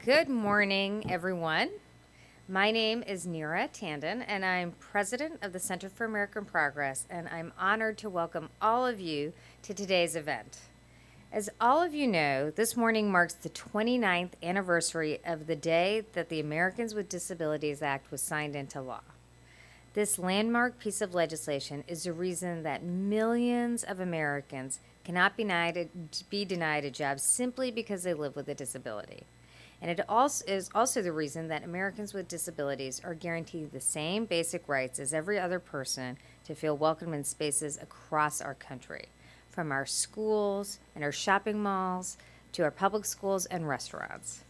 Good morning, everyone. My name is Neera Tandon, and I'm president of the Center for American Progress, and I'm honored to welcome all of you to today's event. As all of you know, this morning marks the 29th anniversary of the day that the Americans with Disabilities Act was signed into law. This landmark piece of legislation is the reason that millions of Americans cannot be denied a job simply because they live with a disability. And it is also the reason that Americans with disabilities are guaranteed the same basic rights as every other person to feel welcome in spaces across our country, from our schools and our shopping malls to our public schools and restaurants.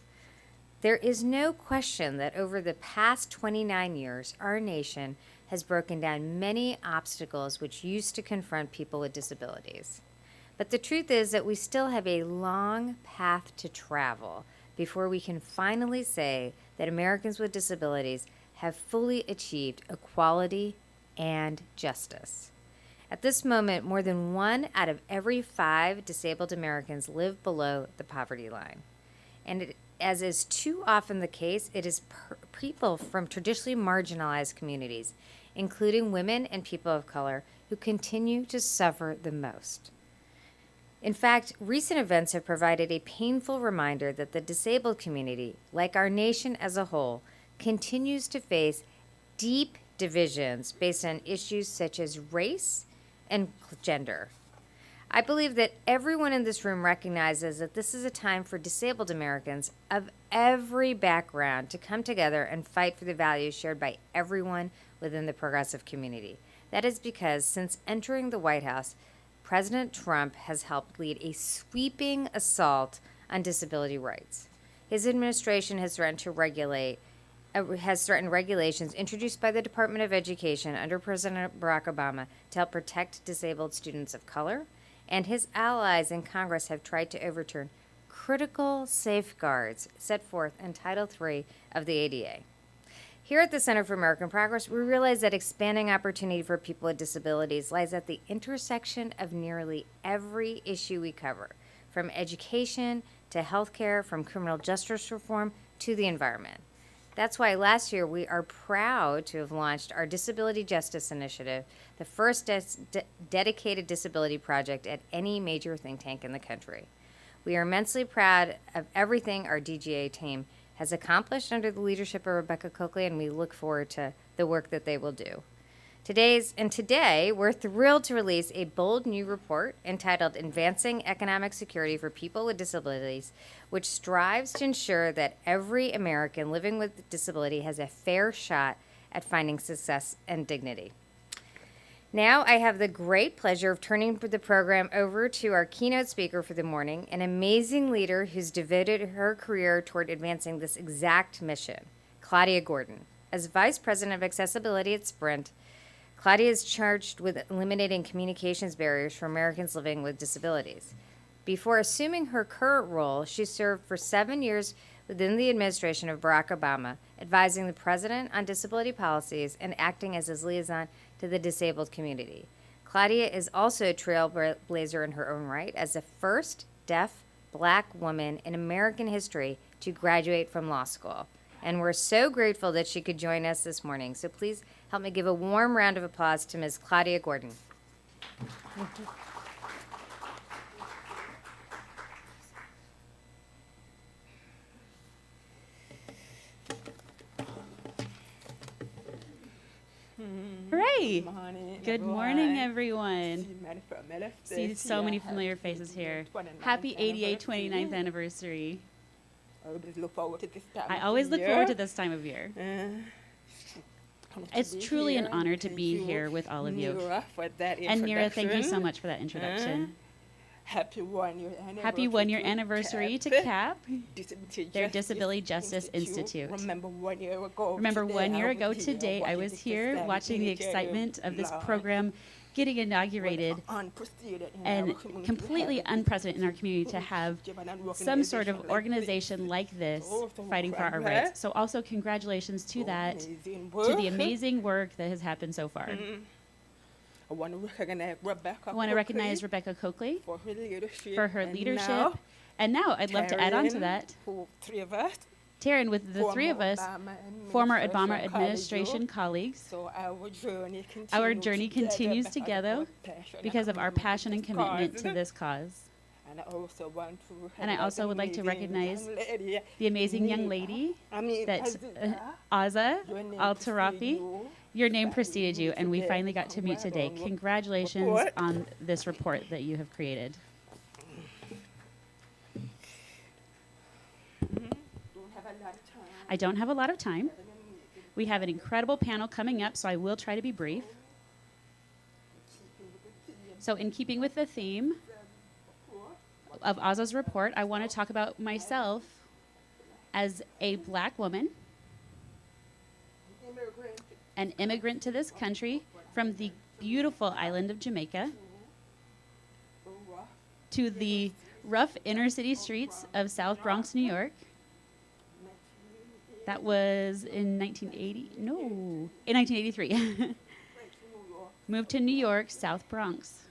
There is no question that over the past 29 years, our nation has broken down many obstacles which used to confront people with disabilities. But the truth is that we still have a long path to travel before we can finally say that Americans with disabilities have fully achieved equality and justice. At this moment, more than 1 out of every 5 disabled Americans live below the poverty line. And as is too often the case, it is people from traditionally marginalized communities, including women and people of color, who continue to suffer the most. In fact, recent events have provided a painful reminder that the disabled community, like our nation as a whole, continues to face deep divisions based on issues such as race and gender. I believe that everyone in this room recognizes that this is a time for disabled Americans of every background to come together and fight for the values shared by everyone within the progressive community. That is because since entering the White House, President Trump has helped lead a sweeping assault on disability rights. His administration has threatened regulations introduced by the Department of Education under President Barack Obama to help protect disabled students of color, and his allies in Congress have tried to overturn critical safeguards set forth in Title III of the ADA. Here at the Center for American Progress, we realize that expanding opportunity for people with disabilities lies at the intersection of nearly every issue we cover, from education to healthcare, from criminal justice reform to the environment. That's why last year we are proud to have launched our Disability Justice Initiative, the first dedicated disability project at any major think tank in the country. We are immensely proud of everything our DGA team has accomplished under the leadership of Rebecca Coakley, and we look forward to the work that they will do. Today, we're thrilled to release a bold new report entitled Advancing Economic Security for People with Disabilities, which strives to ensure that every American living with disability has a fair shot at finding success and dignity. Now I have the great pleasure of turning the program over to our keynote speaker for the morning, an amazing leader who's devoted her career toward advancing this exact mission, Claudia Gordon. As Vice President of Accessibility at Sprint, Claudia is charged with eliminating communications barriers for Americans living with disabilities. Before assuming her current role, she served for 7 years within the administration of Barack Obama, advising the president on disability policies and acting as his liaison to the disabled community. Claudia is also a trailblazer in her own right as the first deaf black woman in American history to graduate from law school. And we're so grateful that she could join us this morning. So please help me give a warm round of applause to Ms. Claudia Gordon. Hooray! Good morning, everyone. everyone. See so many familiar faces here. Happy ADA 29th anniversary. I always look forward to this time. I always look forward to this time of year. It's truly an honor to be here with all of you. And Neera, thank you so much for that introduction. Happy 1 year anniversary. Happy 1 year anniversary to CAP, their Disability Justice Institute. Remember 1 year ago. Remember 1 year ago today, I was here watching the excitement of this program getting inaugurated, and completely unprecedented in our community to have some sort of organization like this fighting for our rights. So also congratulations to that, to the amazing work that has happened so far. I want to recognize Rebecca Coakley for her leadership. And now I'd love to add on to that. Three of us. Taryn, with the three of us, former Obama administration colleagues, So our journey continues together because of our passion and commitment to this cause. And I also would like to recognize The amazing young lady that Aza Al-Tarafi, your name preceded you, and we finally got to meet today. Congratulations on this report that you have created. I don't have a lot of time. We have an incredible panel coming up, so I will try to be brief. So in keeping with the theme of Aza's report, I want to talk about myself as a Black woman, an immigrant to this country from the beautiful island of Jamaica to the rough inner city streets of South Bronx, New York. That was in 1983. Moved to New York, South Bronx.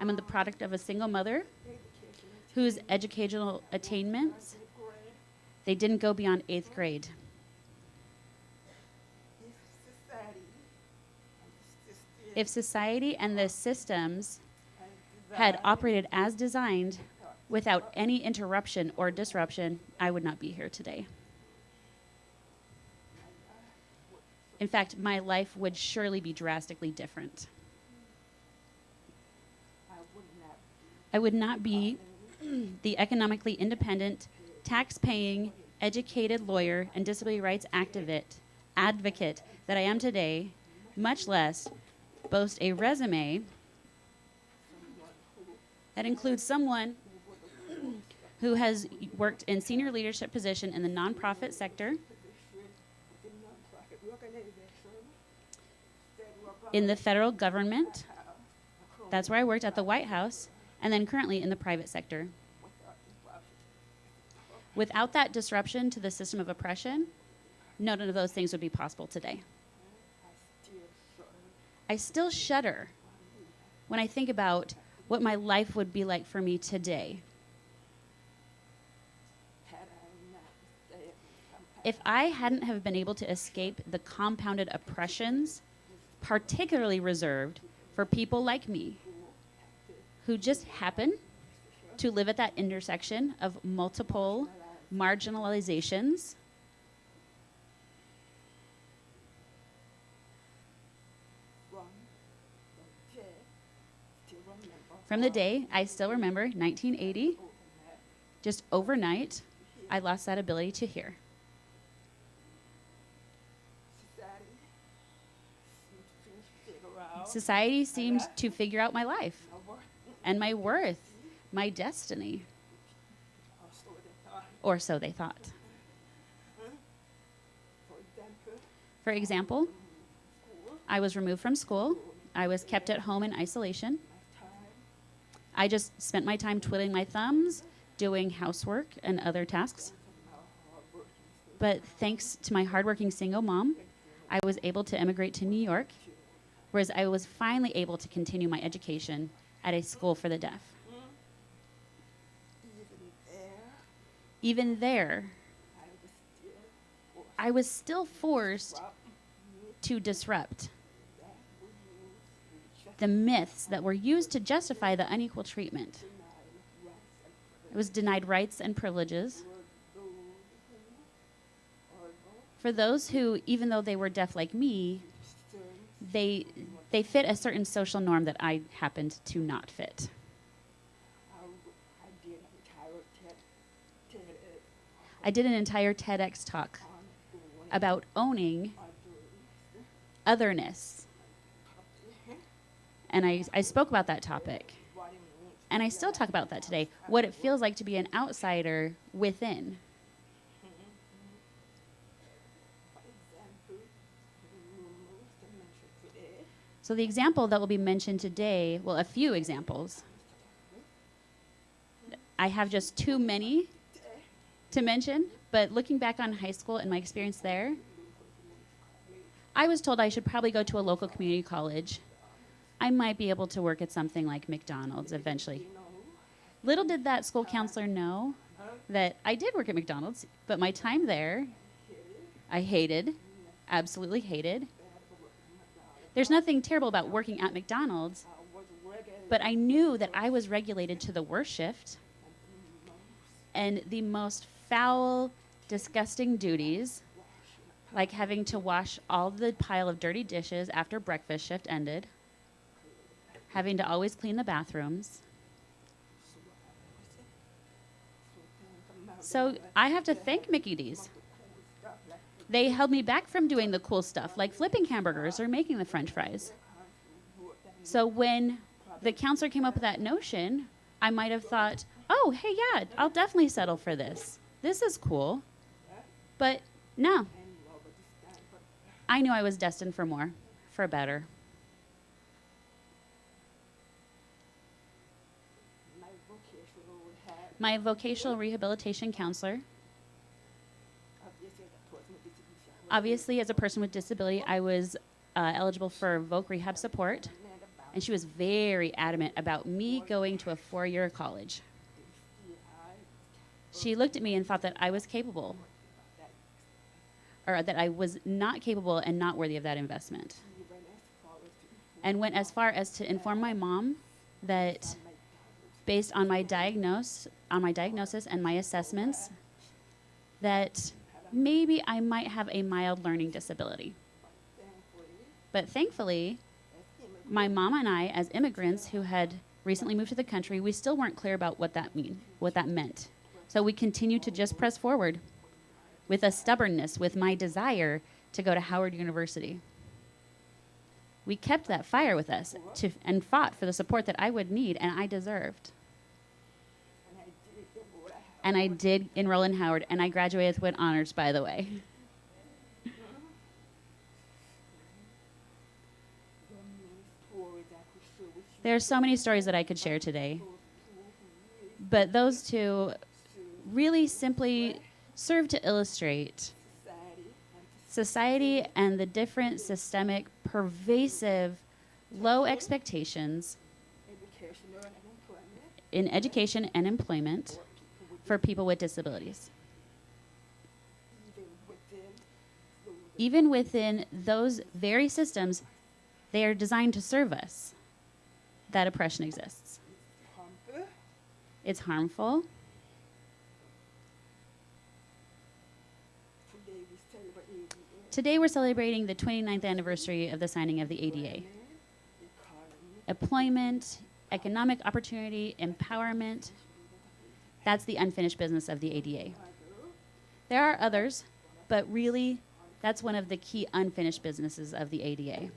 I'm the product of a single mother whose educational attainments, they didn't go beyond 8th grade. If society and the systems had operated as designed without any interruption or disruption, I would not be here today. In fact, my life would surely be drastically different. I would not be the economically independent, tax-paying, educated lawyer and disability rights advocate that I am today, much less boast a resume that includes someone who has worked in senior leadership position in the nonprofit sector, in the federal government, that's where I worked at the White House, and then currently in the private sector. Without that disruption to the system of oppression, none of those things would be possible today. I still shudder when I think about what my life would be like for me today. If I hadn't have been able to escape the compounded oppressions, particularly reserved for people like me, who just happen to live at that intersection of multiple marginalizations, from the day, I still remember, 1980, just overnight, I lost that ability to hear. Society seemed to figure out my life and my worth, my destiny. Or so they thought. For example, I was removed from school. I was kept at home in isolation. I just spent my time twiddling my thumbs, doing housework and other tasks. But thanks to my hardworking single mom, I was able to immigrate to New York, whereas I was finally able to continue my education at a school for the deaf. Even there, I was still forced to disrupt the myths that were used to justify the unequal treatment. I was denied rights and privileges for those who, even though they were deaf like me, they fit a certain social norm that I happened to not fit. I did an entire TEDx talk about owning otherness. And I spoke about that topic. And I still talk about that today, what it feels like to be an outsider within. So the example that will be mentioned today, well, a few examples. I have just too many to mention, but looking back on high school and my experience there, I was told I should probably go to a local community college. I might be able to work at something like McDonald's eventually. Little did that school counselor know that I did work at McDonald's, but my time there, I hated, absolutely hated. There's nothing terrible about working at McDonald's, but I knew that I was regulated to the worst shift and the most foul, disgusting duties, like having to wash all the pile of dirty dishes after breakfast shift ended, having to always clean the bathrooms. So I have to thank Mickey D's. They held me back from doing the cool stuff, like flipping hamburgers or making the French fries. So when the counselor came up with that notion, I might have thought, oh, hey, yeah, I'll definitely settle for this. This is cool. But no. I knew I was destined for more, for better. My vocational rehabilitation counselor. Obviously, as a person with disability, I was eligible for voc rehab support, and she was very adamant about me going to a 4-year college. She looked at me and thought that I was capable, or that I was not capable and not worthy of that investment, and went as far as to inform my mom that based on my diagnosis and my assessments, that maybe I might have a mild learning disability. But thankfully, my mom and I, as immigrants who had recently moved to the country, we still weren't clear about what that meant. So we continued to just press forward with a stubbornness, with my desire to go to Howard University. We kept that fire with us and fought for the support that I would need and I deserved. And I did enroll in Howard, and I graduated with honors, by the way. There are so many stories that I could share today, but those two really simply serve to illustrate society and the different systemic, pervasive, low expectations in education and employment for people with disabilities. Even within those very systems, they are designed to serve us. That oppression exists. It's harmful. Today we're celebrating the 29th anniversary of the signing of the ADA. Employment, economic opportunity, empowerment, that's the unfinished business of the ADA. There are others, but really, that's one of the key unfinished businesses of the ADA.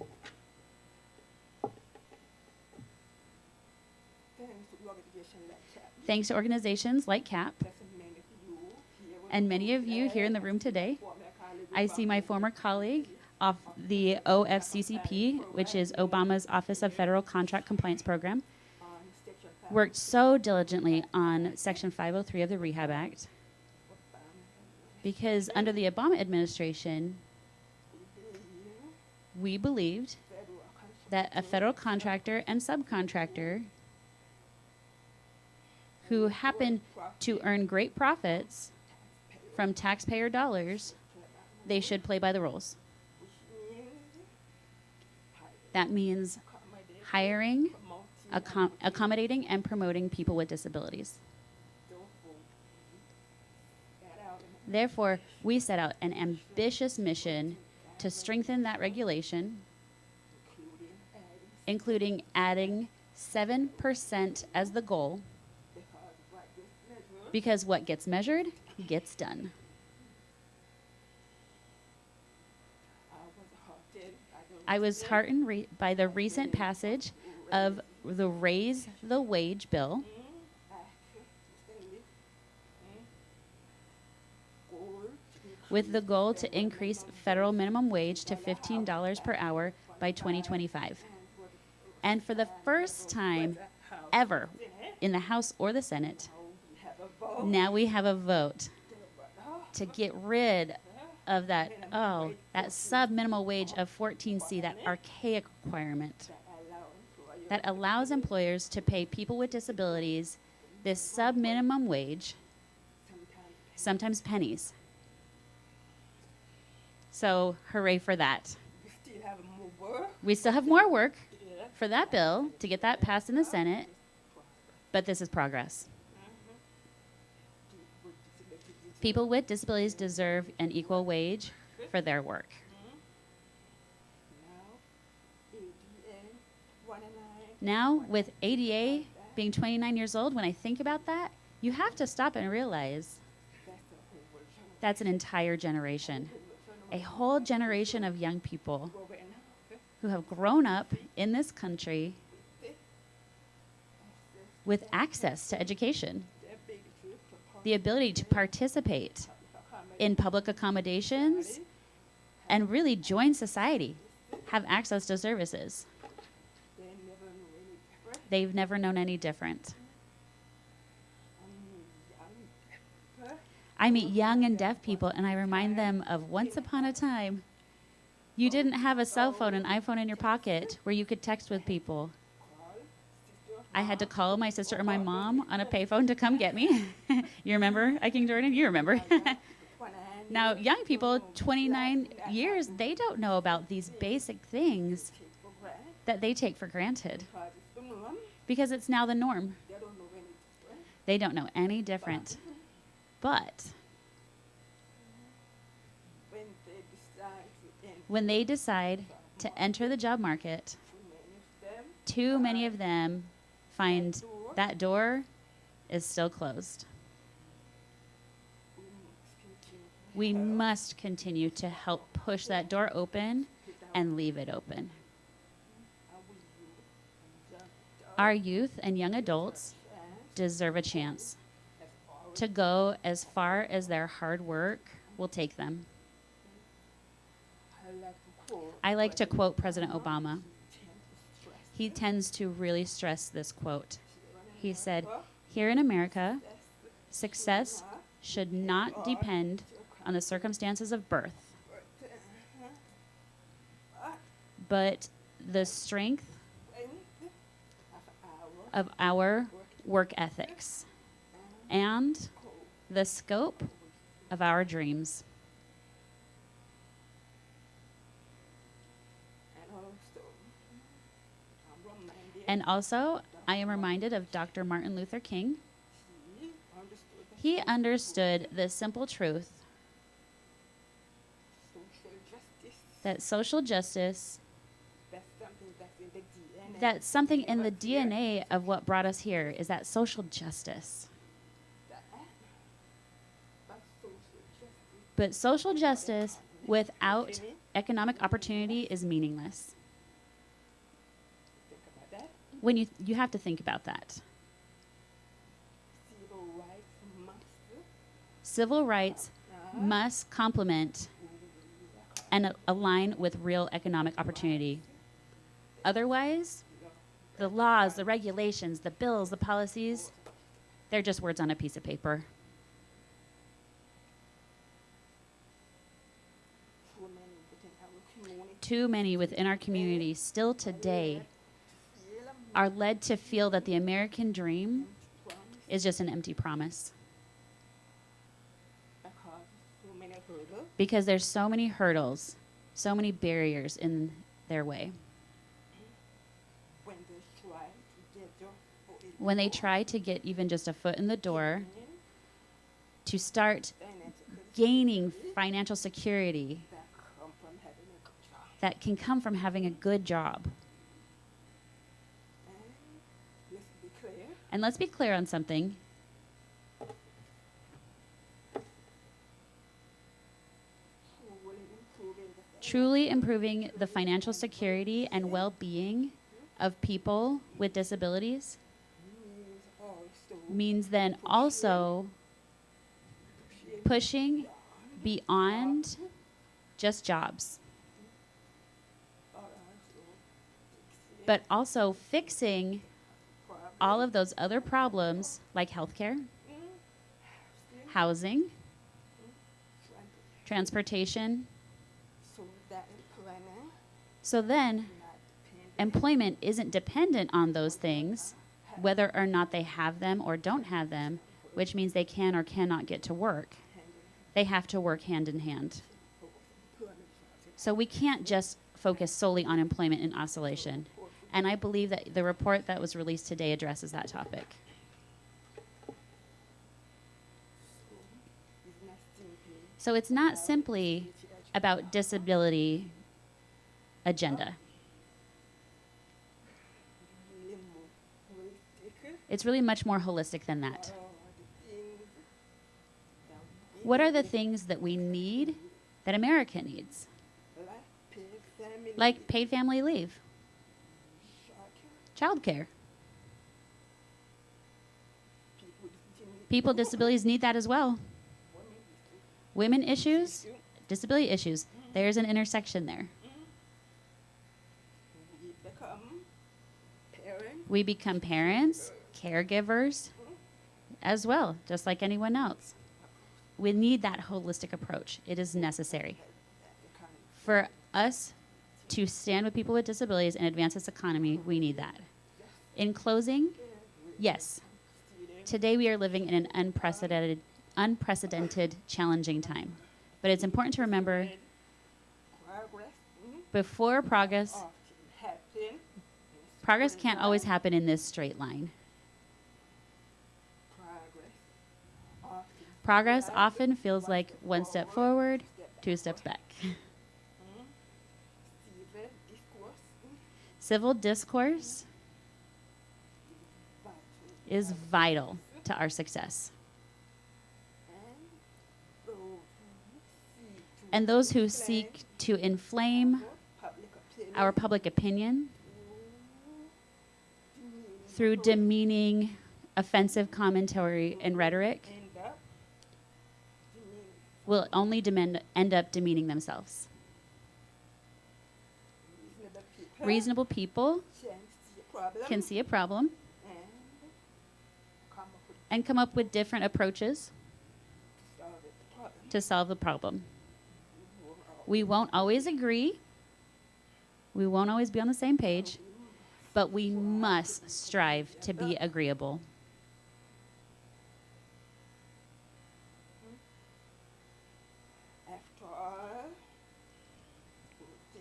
Thanks to organizations like CAP, and many of you here in the room today. I see my former colleague off the OFCCP, which is Obama's Office of Federal Contract Compliance Program, worked so diligently on Section 503 of the Rehab Act, because under the Obama administration, we believed that a federal contractor and subcontractor who happened to earn great profits from taxpayer dollars, they should play by the rules. That means hiring, accommodating, and promoting people with disabilities. Therefore, we set out an ambitious mission to strengthen that regulation, including adding 7% as the goal, because what gets measured gets done. I was heartened by the recent passage of the Raise the Wage bill, with the goal to increase federal minimum wage to $15 per hour by 2025. And for the first time ever in the House or the Senate, now we have a vote to get rid of that sub-minimal wage of 14C, that archaic requirement that allows employers to pay people with disabilities this sub-minimum wage sometimes pennies. So hooray for that. We still have more work for that bill to get that passed in the Senate, but this is progress. People with disabilities deserve an equal wage for their work. Now, with ADA being 29 years old, when I think about that, you have to stop and realize that's an entire generation. A whole generation of young people who have grown up in this country with access to education, the ability to participate in public accommodations, and really join society, have access to services. They've never known any different. I meet young and deaf people, and I remind them of once upon a time, you didn't have a cell phone, an iPhone in your pocket where you could text with people. I had to call my sister or my mom on a payphone to come get me. You remember, King Jordan? You remember. Now, young people, 29 years, they don't know about these basic things that they take for granted because it's now the norm. They don't know any different. But when they decide to enter the job market, too many of them find that door is still closed. We must continue to help push that door open and leave it open. Our youth and young adults deserve a chance to go as far as their hard work will take them. I like to quote President Obama. He tends to really stress this quote. He said, "Here in America, success should not depend on the circumstances of birth, but the strength of our work ethics and the scope of our dreams." And also, I am reminded of Dr. Martin Luther King. He understood the simple truth that social justice, that's something in the DNA of what brought us here, is that social justice. But social justice without economic opportunity is meaningless. When you have to think about that. Civil rights must complement and align with real economic opportunity. Otherwise, the laws, the regulations, the bills, the policies, they're just words on a piece of paper. Too many within our community still today are led to feel that the American dream is just an empty promise. Because there's so many hurdles, so many barriers in their way. When they try to get even just a foot in the door, to start gaining financial security that can come from having a good job. And let's be clear on something. Truly improving the financial security and well-being of people with disabilities means then also pushing beyond just jobs, but also fixing all of those other problems like healthcare, housing, transportation. So then, employment isn't dependent on those things, whether or not they have them or don't have them, which means they can or cannot get to work. They have to work hand in hand. So we can't just focus solely on employment and oscillation. And I believe that the report that was released today addresses that topic. So it's not simply about disability agenda. It's really much more holistic than that. What are the things that we need, that America needs? Like paid family leave, childcare. People with disabilities need that as well. Women issues, disability issues. There's an intersection there. We become parents, caregivers as well, just like anyone else. We need that holistic approach. It is necessary. For us to stand with people with disabilities and advance this economy, we need that. In closing, yes, today we are living in an unprecedented, challenging time. But it's important to remember, before progress can't always happen in this straight line. Progress often feels like one step forward, 2 steps back. Civil discourse is vital to our success. And those who seek to inflame our public opinion through demeaning, offensive commentary and rhetoric will only end up demeaning themselves. Reasonable people can see a problem and come up with different approaches to solve the problem. We won't always agree. We won't always be on the same page, but we must strive to be agreeable.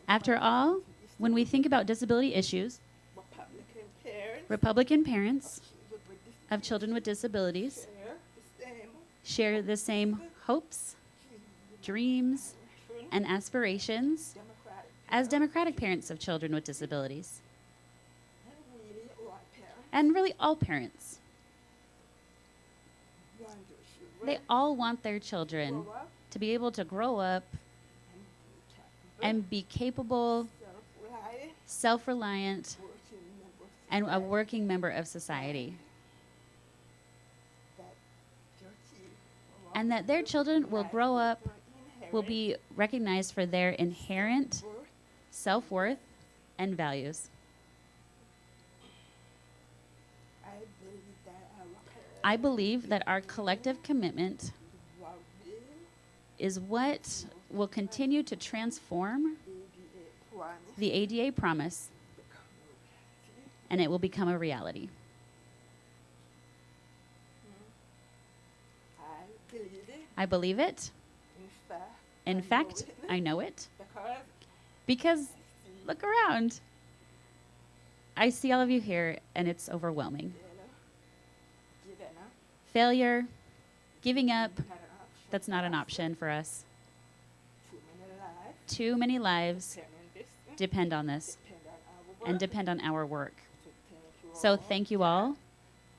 After all, when we think about disability issues, Republican parents of children with disabilities share the same hopes, dreams, and aspirations as Democratic parents of children with disabilities. And really all parents. They all want their children to be able to grow up and be capable, self-reliant, and a working member of society. And that their children will grow up, will be recognized for their inherent self-worth and values. I believe that our collective commitment is what will continue to transform the ADA promise, and it will become a reality. I believe it. In fact, I know it. Because look around. I see all of you here, and it's overwhelming. Failure, giving up, that's not an option for us. Too many lives depend on this and depend on our work. So thank you all.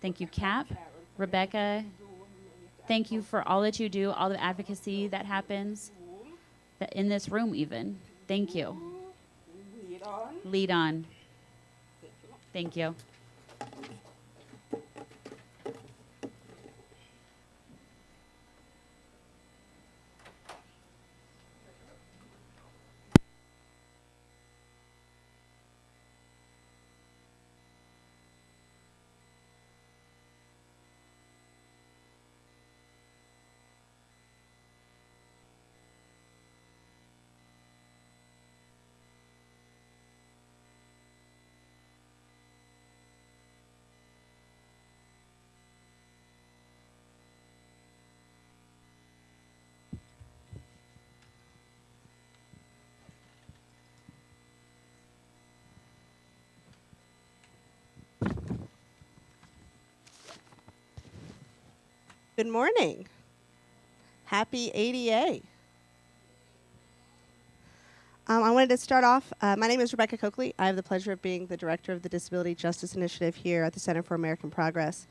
Thank you, Cap, Rebecca. Thank you for all that you do, all the advocacy that happens in this room even. Thank you. Lead on. Thank you. Good morning. Happy ADA. I wanted to start off. My name is Rebecca Coakley. I have the pleasure of being the director of the Disability Justice Initiative here at the Center for American Progress.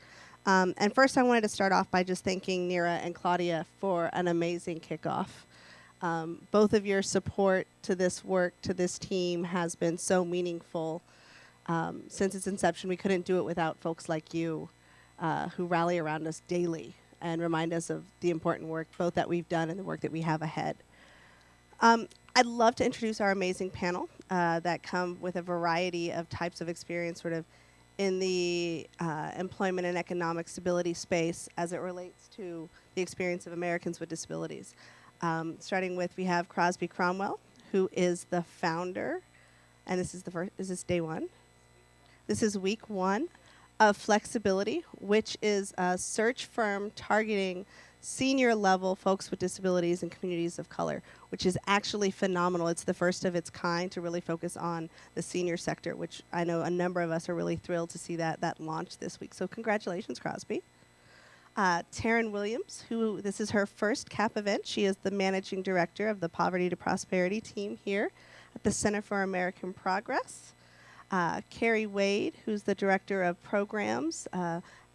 And first, I wanted to start off by just thanking Nira and Claudia for an amazing kickoff. Both of your support to this work, to this team, has been so meaningful. Since its inception, we couldn't do it without folks like you who rally around us daily and remind us of the important work both that we've done and the work that we have ahead. I'd love to introduce our amazing panel that come with a variety of types of experience sort of in the employment and economic stability space as it relates to the experience of Americans with disabilities. Starting with, we have Crosby Cromwell, who is the founder, and this is the first, is this day one? This is week one of Flexibility, which is a search firm targeting senior level folks with disabilities and communities of color, which is actually phenomenal. It's the first of its kind to really focus on the senior sector, which I know a number of us are really thrilled to see that launch this week. So congratulations, Crosby. Taryn Williams, who this is her first CAP event. She is the managing director of the Poverty to Prosperity team here at the Center for American Progress. Carrie Wade, who's the director of programs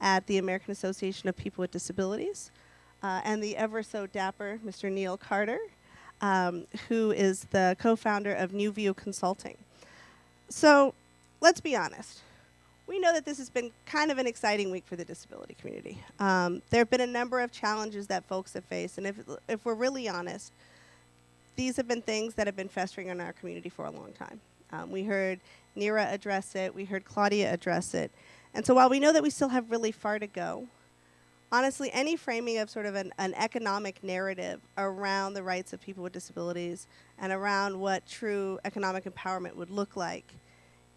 at the American Association of People with Disabilities. And the ever so dapper Mr. Neil Carter, who is the co-founder of New View Consulting. So let's be honest. We know that this has been kind of an exciting week for the disability community. There have been a number of challenges that folks have faced, and if we're really honest, these have been things that have been festering in our community for a long time. We heard Nira address it, we heard Claudia address it, and so while we know that we still have really far to go, honestly, any framing of sort of an economic narrative around the rights of people with disabilities and around what true economic empowerment would look like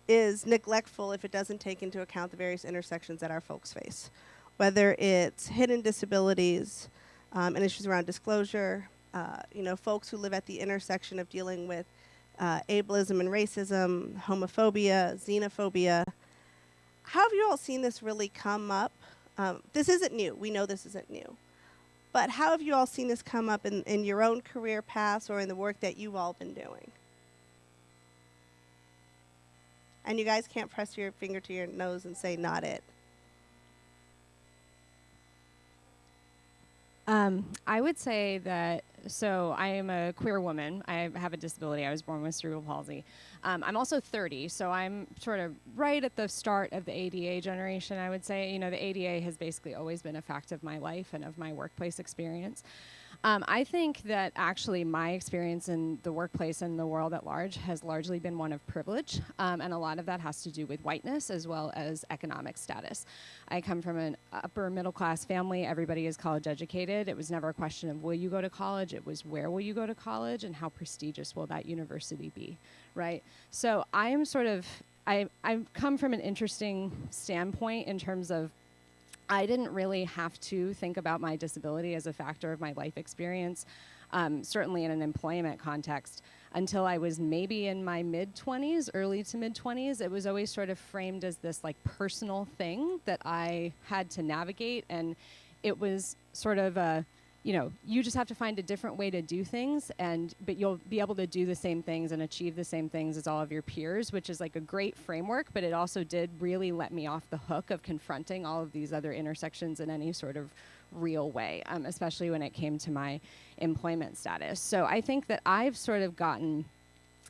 is neglectful if it doesn't take into account the various intersections that our folks face, whether it's hidden disabilities and issues around disclosure, folks who live at the intersection of dealing with ableism and racism, homophobia, xenophobia. How have you all seen this really come up? This isn't new. We know this isn't new. But how have you all seen this come up in your own career paths or in the work that you've all been doing? And you guys can't press your finger to your nose and say, not it. I would say that, so I am a queer woman. I have a disability. I was born with cerebral palsy. I'm also 30, so I'm sort of right at the start of the ADA generation, I would say. You know, the ADA has basically always been a fact of my life and of my workplace experience. I think that actually my experience in the workplace and the world at large has largely been one of privilege, and a lot of that has to do with whiteness as well as economic status. I come from an upper middle class family. Everybody is college educated. It was never a question of will you go to college, it was where will you go to college and how prestigious will that university be, right? So I am sort of, I've come from an interesting standpoint in terms of I didn't really have to think about my disability as a factor of my life experience, certainly in an employment context, until I was maybe in my mid-20s, early to mid-20s. It was always sort of framed as this like personal thing that I had to navigate, and it was sort of a, you just have to find a different way to do things, but you'll be able to do the same things and achieve the same things as all of your peers, which is like a great framework, but it also did really let me off the hook of confronting all of these other intersections in any sort of real way, especially when it came to my employment status. So I think that I've sort of gotten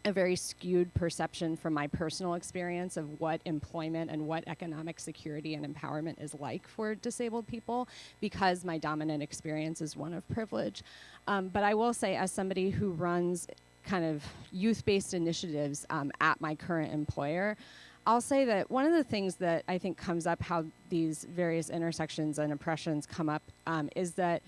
a very skewed perception from my personal experience of what employment and what economic security and empowerment is like for disabled people, because my dominant experience is one of privilege. But I will say, as somebody who runs kind of youth-based initiatives at my current employer, I'll say that one of the things that I think comes up how these various intersections and oppressions come up is that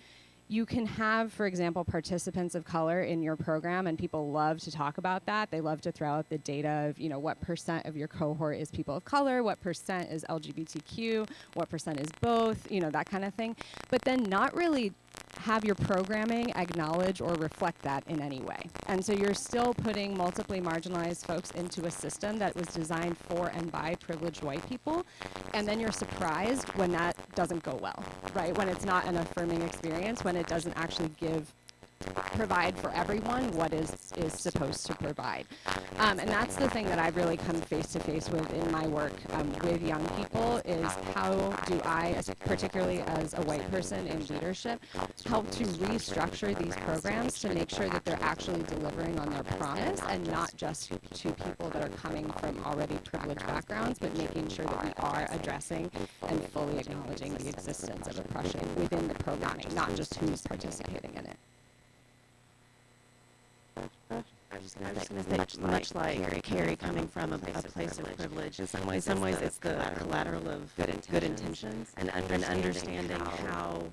you can have, for example, participants of color in your program, and people love to talk about that. They love to throw out the data of, what % of your cohort is people of color, what % is LGBTQ, what % is both, that kind of thing. But then not really have your programming acknowledge or reflect that in any way. And so you're still putting multiply marginalized folks into a system that was designed for and by privileged white people, and then you're surprised when that doesn't go well, right? When it's not an affirming experience, when it doesn't actually provide for everyone what is supposed to provide. And that's the thing that I've really come face to face with in my work with young people is how do I, particularly as a white person in leadership, help to restructure these programs to make sure that they're actually delivering on their promise and not just to people that are coming from already privileged backgrounds, but making sure that we are addressing and fully acknowledging the existence of oppression within the programming, not just who's participating in it. I'm just going to say, much like Carrie coming from a place of privilege, in some ways it's the collateral of good intentions and understanding how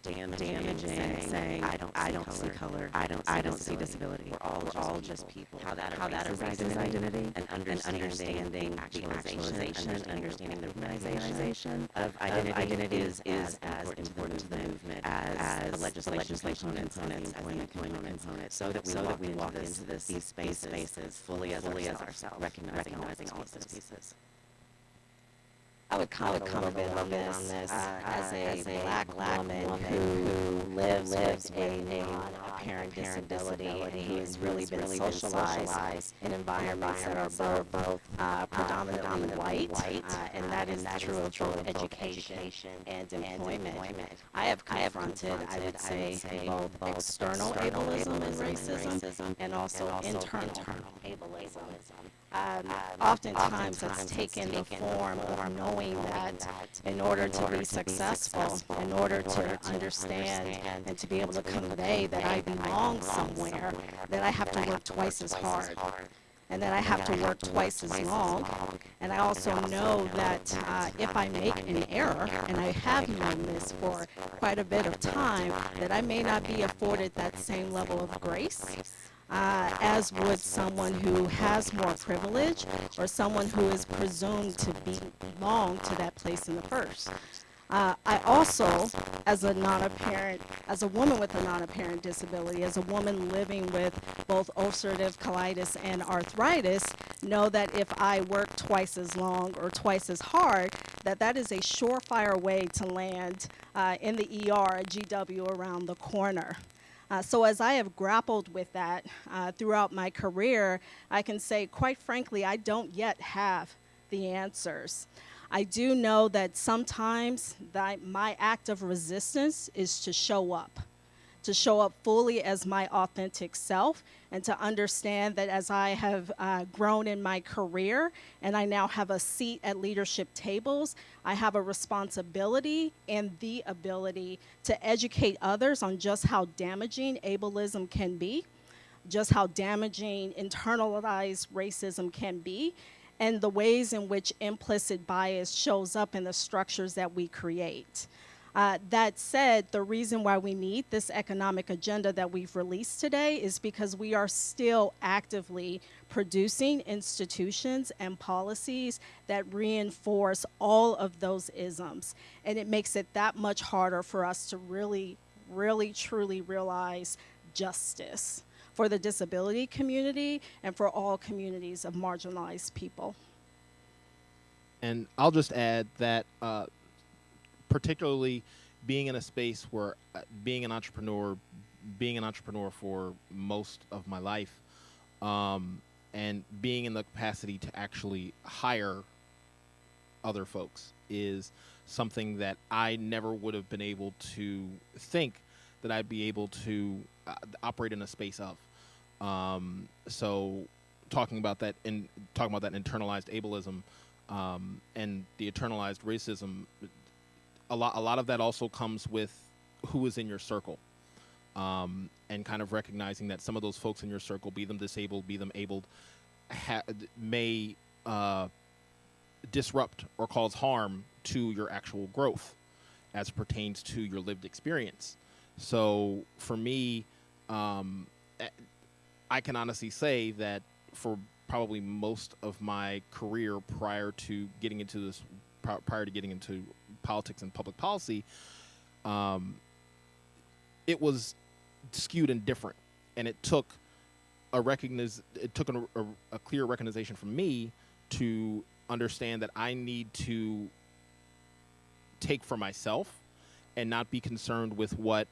damaging saying I don't see color, I don't see disability. We're all just people. How that erases identity and understanding the actualization, understanding the recognization of identity is as important to the movement as the legislation components, as the employment component, so that we walk into these spaces fully as ourselves, recognizing all those pieces. I would comment a bit on this as a black woman who lives with a non-apparent disability and who has really been socialized in environments that are both predominantly white, and that is true of both education and employment. I have confronted, I would say, both external ableism and racism and also internal ableism. Oftentimes that's taken the form of knowing that in order to be successful, in order to understand and to be able to convey that I belong somewhere, that I have to work twice as hard. And that I have to work twice as long. And I also know that if I make an error, and I have known this for quite a bit of time, that I may not be afforded that same level of grace. As would someone who has more privilege or someone who is presumed to belong to that place in the first. I also, as a woman with a non-apparent disability, as a woman living with both ulcerative colitis and arthritis, know that if I work twice as long or twice as hard, that is a surefire way to land in the ER at GW around the corner. So as I have grappled with that throughout my career, I can say, quite frankly, I don't yet have the answers. I do know that sometimes my act of resistance is to show up fully as my authentic self, and to understand that as I have grown in my career and I now have a seat at leadership tables, I have a responsibility and the ability to educate others on just how damaging ableism can be, just how damaging internalized racism can be, and the ways in which implicit bias shows up in the structures that we create. That said, the reason why we need this economic agenda that we've released today is because we are still actively producing institutions and policies that reinforce all of those isms. And it makes it that much harder for us to really, truly realize justice for the disability community and for all communities of marginalized people. And I'll just add that particularly being in a space where being an entrepreneur for most of my life, and being in the capacity to actually hire other folks is something that I never would have been able to think that I'd be able to operate in a space of. So talking about that internalized ableism and the internalized racism, a lot of that also comes with who is in your circle, and kind of recognizing that some of those folks in your circle, be them disabled, be them abled, may disrupt or cause harm to your actual growth as it pertains to your lived experience. So for me, I can honestly say that for probably most of my career prior to getting into politics and public policy, it was skewed and different, and it took a clear recognition from me to understand that I need to take for myself and not be concerned with what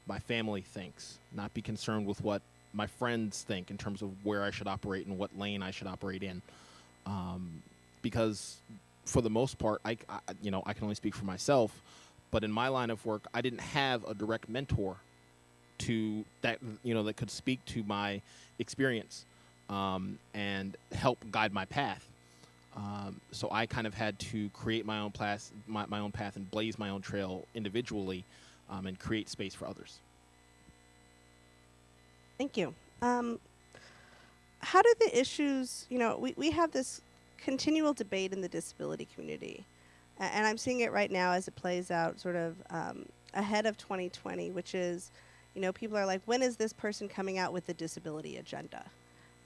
my family thinks, not be concerned with what my friends think in terms of where I should operate and what lane I should operate in. Because for the most part, I can only speak for myself, but in my line of work, I didn't have a direct mentor to that could speak to my experience and help guide my path. So I kind of had to create my own path, my own path, and blaze my own trail individually, and create space for others. Thank you. How do the issues, we have this continual debate in the disability community, and I'm seeing it right now as it plays out sort of ahead of 2020, which is, people are like, when is this person coming out with the disability agenda?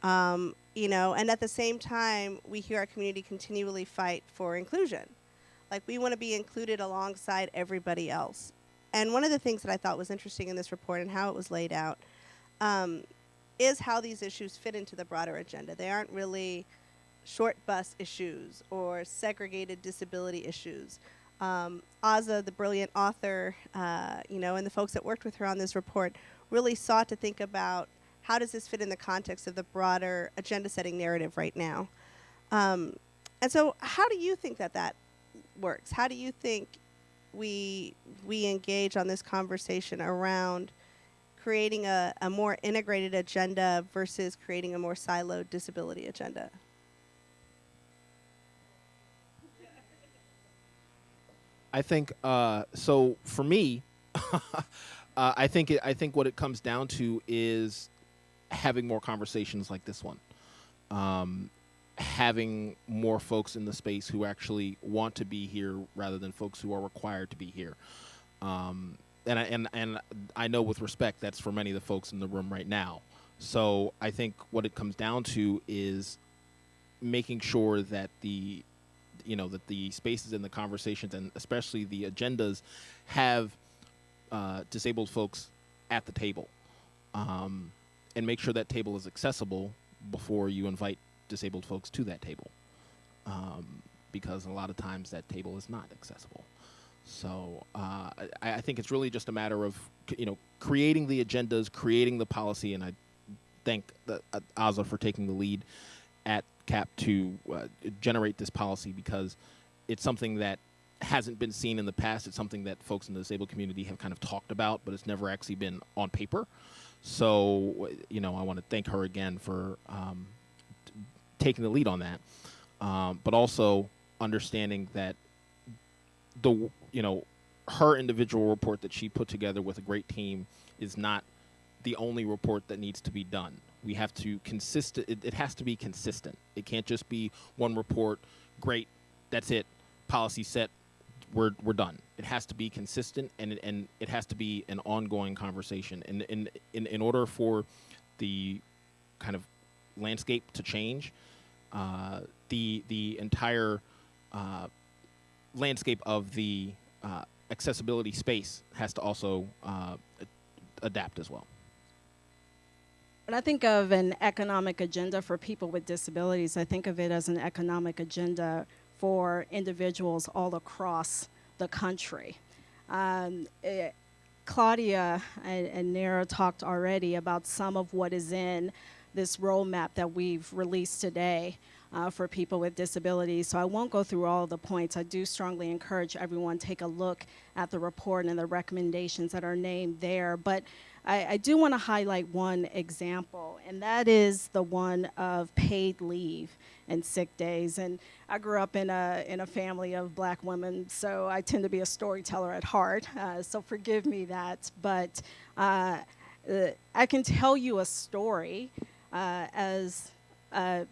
And at the same time, we hear our community continually fight for inclusion. Like, we want to be included alongside everybody else. And one of the things that I thought was interesting in this report and how it was laid out is how these issues fit into the broader agenda. They aren't really short bus issues or segregated disability issues. Aza, the brilliant author, and the folks that worked with her on this report really sought to think about how does this fit in the context of the broader agenda-setting narrative right now. And so how do you think that works? How do you think we engage on this conversation around creating a more integrated agenda versus creating a more siloed disability agenda? I think so. For me, I think what it comes down to is having more conversations like this one, having more folks in the space who actually want to be here rather than folks who are required to be here. And I know with respect that's for many of the folks in the room right now. So I think what it comes down to is making sure that the spaces and the conversations and especially the agendas have disabled folks at the table, and make sure that table is accessible before you invite disabled folks to that table, because a lot of times that table is not accessible. So I think it's really just a matter of creating the agendas, creating the policy, and I thank Aza for taking the lead at CAP to generate this policy, because it's something that hasn't been seen in the past. It's something that folks in the disabled community have kind of talked about, but it's never actually been on paper. So, I want to thank her again for taking the lead on that, but also understanding that her individual report that she put together with a great team is not the only report that needs to be done. We have to it has to be consistent. It can't just be one report, great, that's it, policy set, we're done. It has to be consistent, and it has to be an ongoing conversation. And in order for the kind of landscape to change, the entire landscape of the accessibility space has to also adapt as well. When I think of an economic agenda for people with disabilities, I think of it as an economic agenda for individuals all across the country. Claudia and Nira talked already about some of what is in this roadmap that we've released today for people with disabilities. So I won't go through all of the points. I do strongly encourage everyone to take a look at the report and the recommendations that are named there. But I do want to highlight one example, and that is the one of paid leave and sick days. And I grew up in a family of Black women, so I tend to be a storyteller at heart, so forgive me that. But I can tell you a story as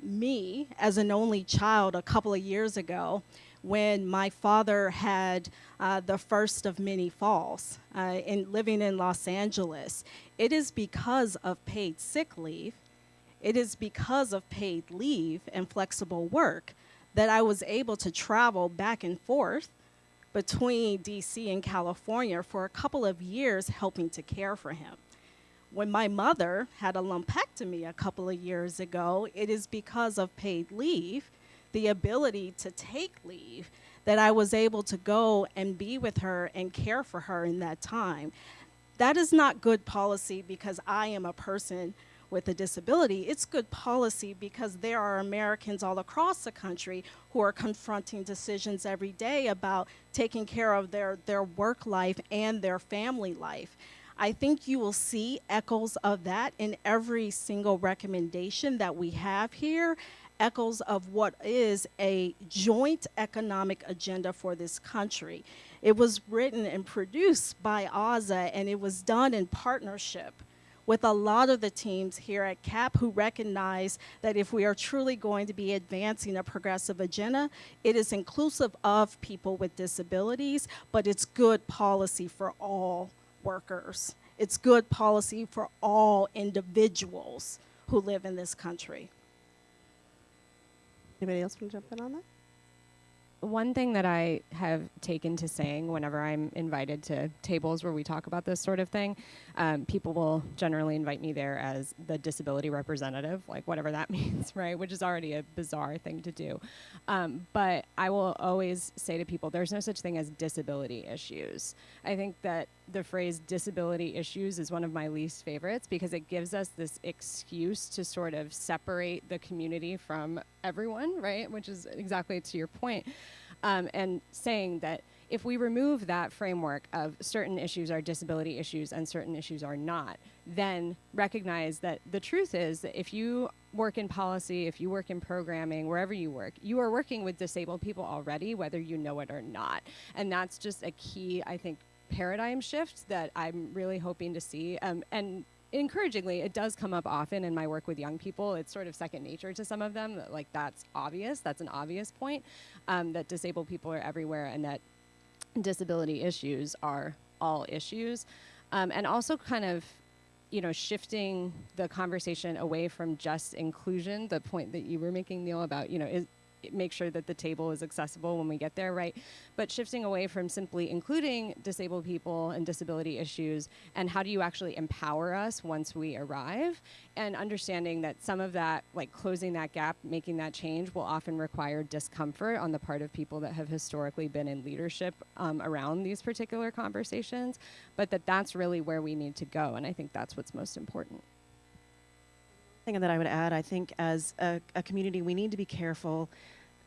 me, as an only child a couple of years ago, when my father had the first of many falls in living in Los Angeles. It is because of paid sick leave, it is because of paid leave and flexible work that I was able to travel back and forth between DC and California for a couple of years helping to care for him. When my mother had a lumpectomy a couple of years ago, it is because of paid leave, the ability to take leave, that I was able to go and be with her and care for her in that time. That is not good policy because I am a person with a disability. It's good policy because there are Americans all across the country who are confronting decisions every day about taking care of their work life and their family life. I think you will see echoes of that in every single recommendation that we have here, echoes of what is a joint economic agenda for this country. It was written and produced by AZA, and it was done in partnership with a lot of the teams here at CAP who recognize that if we are truly going to be advancing a progressive agenda, it is inclusive of people with disabilities, but it's good policy for all workers. It's good policy for all individuals who live in this country. Anybody else want to jump in on that? One thing that I have taken to saying whenever I'm invited to tables where we talk about this sort of thing, people will generally invite me there as the disability representative, like whatever that means, right? Which is already a bizarre thing to do. But I will always say to people, there's no such thing as disability issues. I think that the phrase disability issues is one of my least favorites because it gives us this excuse to sort of separate the community from everyone, right? Which is exactly to your point. And saying that if we remove that framework of certain issues are disability issues and certain issues are not, then recognize that the truth is that if you work in policy, if you work in programming, wherever you are working with disabled people already, whether you know it or not. And that's just a key, I think, paradigm shift that I'm really hoping to see. And encouragingly, it does come up often in my work with young people. It's sort of second nature to some of them. That, like, that's obvious. That's an obvious point, that disabled people are everywhere and that disability issues are all issues. And also kind of, shifting the conversation away from just inclusion, the point that you were making, Neil, about, make sure that the table is accessible when we get there, right? But shifting away from simply including disabled people and disability issues, and how do you actually empower us once we arrive, and understanding that some of that, like closing that gap, making that change, will often require discomfort on the part of people that have historically been in leadership around these particular conversations, but that's really where we need to go, and I think that's what's most important. Thing that I would add, I think as a community, we need to be careful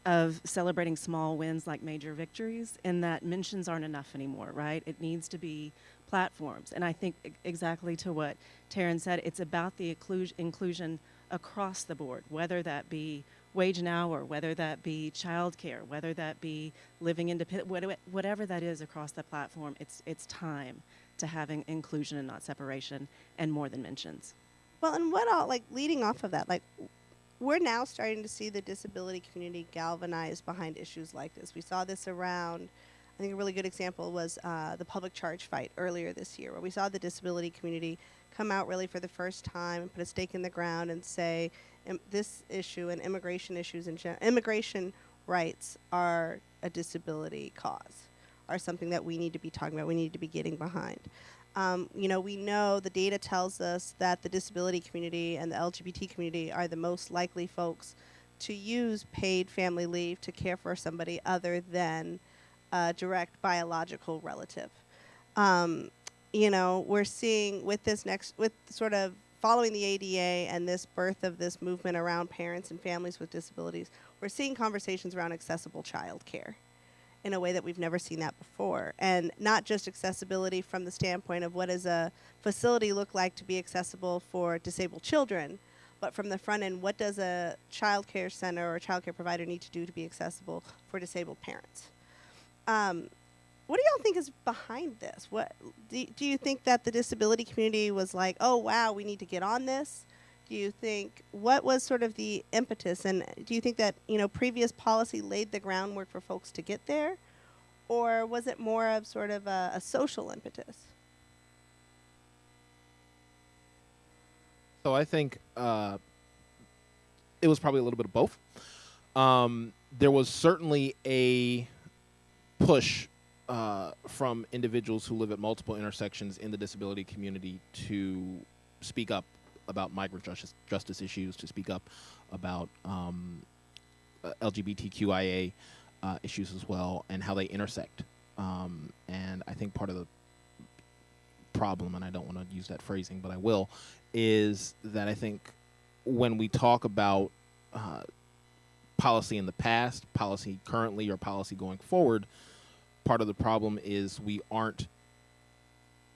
of celebrating small wins like major victories, in that mentions aren't enough anymore, right? It needs to be platforms. And I think exactly to what Taryn said, it's about the inclusion across the board, whether that be wage and hour, whether that be childcare, whether that be living independent, whatever that is across the platform, it's time to having inclusion and not separation, and more than mentions. Well, and leading off of that, we're now starting to see the disability community galvanized behind issues like this. We saw this around, I think a really good example was the public charge fight earlier this year, where we saw the disability community come out really for the first time and put a stake in the ground and say this issue and immigration issues and immigration rights are a disability cause, are something that we need to be talking about, we need to be getting behind. We know the data tells us that the disability community and the LGBT community are the most likely folks to use paid family leave to care for somebody other than a direct biological relative. We're seeing with sort of following the ADA and this birth of this movement around parents and families with disabilities, we're seeing conversations around accessible childcare in a way that we've never seen that before. And not just accessibility from the standpoint of what does a facility look like to be accessible for disabled children, but from the front end, what does a child care center or a child care provider need to do to be accessible for disabled parents? What do y'all think is behind this? What do you think that the disability community was like, oh, wow, we need to get on this? Do you think, what was sort of the impetus? And do you think that, previous policy laid the groundwork for folks to get there? Or was it more of sort of a social impetus? So I think it was probably a little bit of both. There was certainly a push from individuals who live at multiple intersections in the disability community to speak up about migrant justice issues, to speak up about LGBTQIA issues as well, and how they intersect. And I think part of the problem, and I don't want to use that phrasing, but I will, is that I think when we talk about policy in the past, policy currently, or policy going forward, part of the problem is we aren't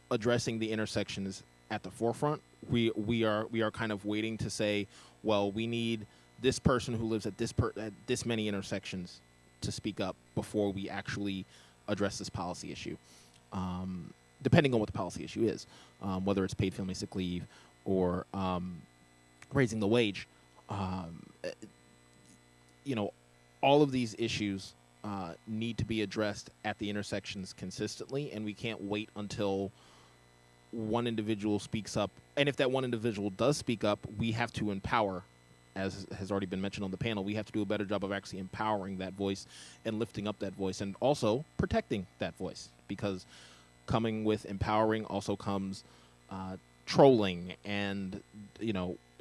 addressing the intersections at the forefront. We are kind of waiting to say, well, we need this person who lives at this many intersections to speak up before we actually address this policy issue. Depending on what the policy issue is, whether it's paid family sick leave or raising the wage, all of these issues need to be addressed at the intersections consistently, and we can't wait until one individual speaks up. And if that one individual does speak up, we have to empower, as has already been mentioned on the panel, we have to do a better job of actually empowering that voice and lifting up that voice, and also protecting that voice, because coming with empowering also comes trolling and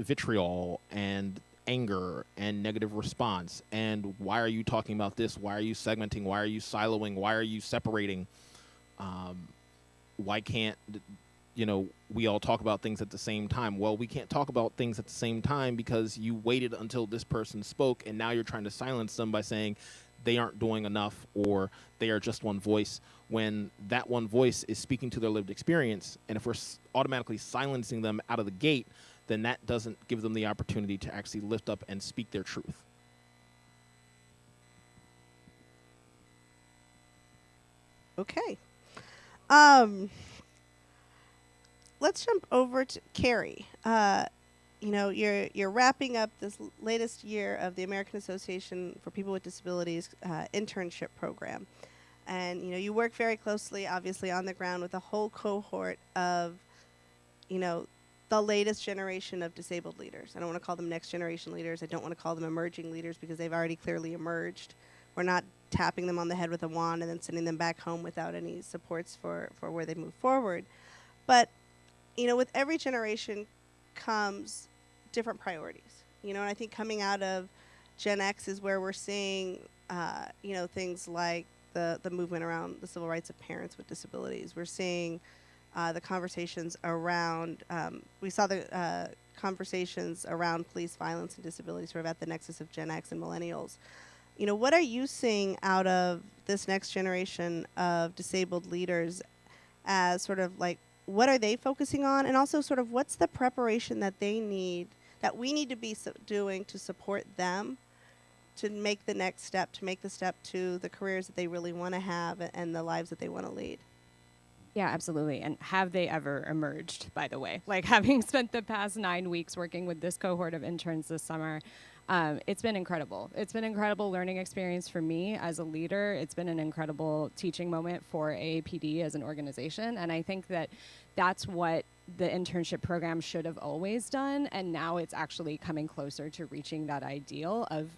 vitriol and anger and negative response, and why are you talking about this, why are you segmenting, why are you siloing, why are you separating, why can't we all talk about things at the same time? Well, we can't talk about things at the same time because you waited until this person spoke, and now you're trying to silence them by saying they aren't doing enough, or they are just one voice, when that one voice is speaking to their lived experience. And if we're automatically silencing them out of the gate, then that doesn't give them the opportunity to actually lift up and speak their truth. Okay. Let's jump over to Carrie. You're wrapping up this latest year of the American Association for People with Disabilities internship program. And, you work very closely, obviously, on the ground with a whole cohort of, the latest generation of disabled leaders. I don't want to call them next generation leaders. I don't want to call them emerging leaders, because they've already clearly emerged. We're not tapping them on the head with a wand and then sending them back home without any supports for where they move forward. But, with every generation comes different priorities. And I think coming out of Gen X is where we're seeing, things like the movement around the civil rights of parents with disabilities. We're seeing the conversations around, we saw the conversations around police violence and disability sort of at the nexus of Gen X and millennials. What are you seeing out of this next generation of disabled leaders as sort of like, what are they focusing on? And also sort of what's the preparation that they need, that we need to be doing to support them to make the next step, to make the step to the careers that they really want to have and the lives that they want to lead? Yeah, absolutely. And have they ever emerged, by the way? Like, having spent the past 9 weeks working with this cohort of interns this summer, it's been incredible. It's been an incredible learning experience for me as a leader. It's been an incredible teaching moment for AAPD as an organization. And I think that that's what the internship program should have always done, and now it's actually coming closer to reaching that ideal of,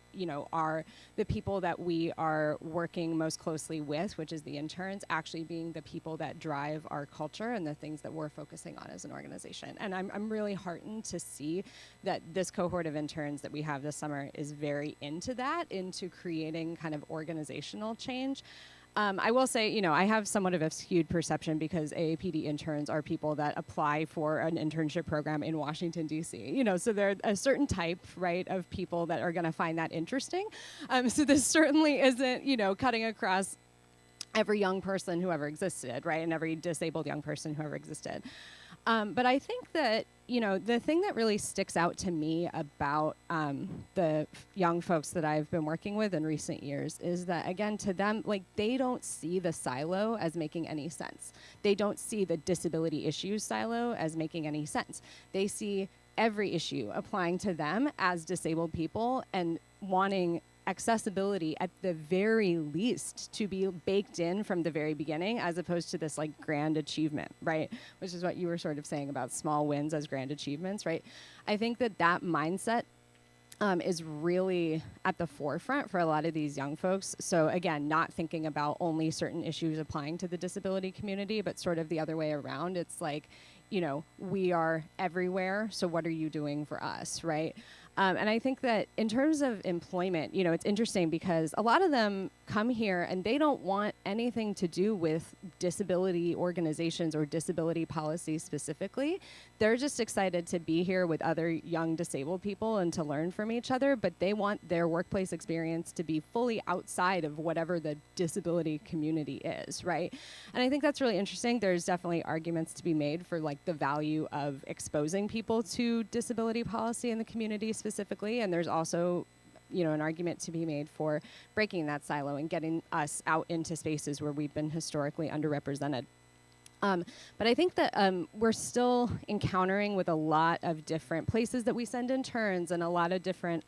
are the people that we are working most closely with, which is the interns, actually being the people that drive our culture and the things that we're focusing on as an organization. And I'm really heartened to see that this cohort of interns that we have this summer is very into that, into creating kind of organizational change. I will say, I have somewhat of a skewed perception because AAPD interns are people that apply for an internship program in Washington, D.C. So they're a certain type, right, of people that are going to find that interesting. So this certainly isn't, cutting across every young person who ever existed, right, and every disabled young person who ever existed. But I think that, the thing that really sticks out to me about the young folks that I've been working with in recent years is that, again, to them, like, they don't see the silo as making any sense. They don't see the disability issues silo as making any sense. They see every issue applying to them as disabled people and wanting accessibility at the very least to be baked in from the very beginning, as opposed to this like grand achievement, right? Which is what you were sort of saying about small wins as grand achievements, right? I think that mindset is really at the forefront for a lot of these young folks. So again, not thinking about only certain issues applying to the disability community, but sort of the other way around. It's like, you know, we are everywhere, so what are you doing for us, right? And I think that in terms of employment, you know, it's interesting because a lot of them come here and they don't want anything to do with disability organizations or disability policies specifically. They're just excited to be here with other young disabled people and to learn from each other, but they want their workplace experience to be fully outside of whatever the disability community is, right? And I think that's really interesting. There's definitely arguments to be made for like the value of exposing people to disability policy in the community specifically, and there's also, you know, an argument to be made for breaking that silo and getting us out into spaces where we've been historically underrepresented. But I think that we're still encountering with a lot of different places that we send interns and a lot of different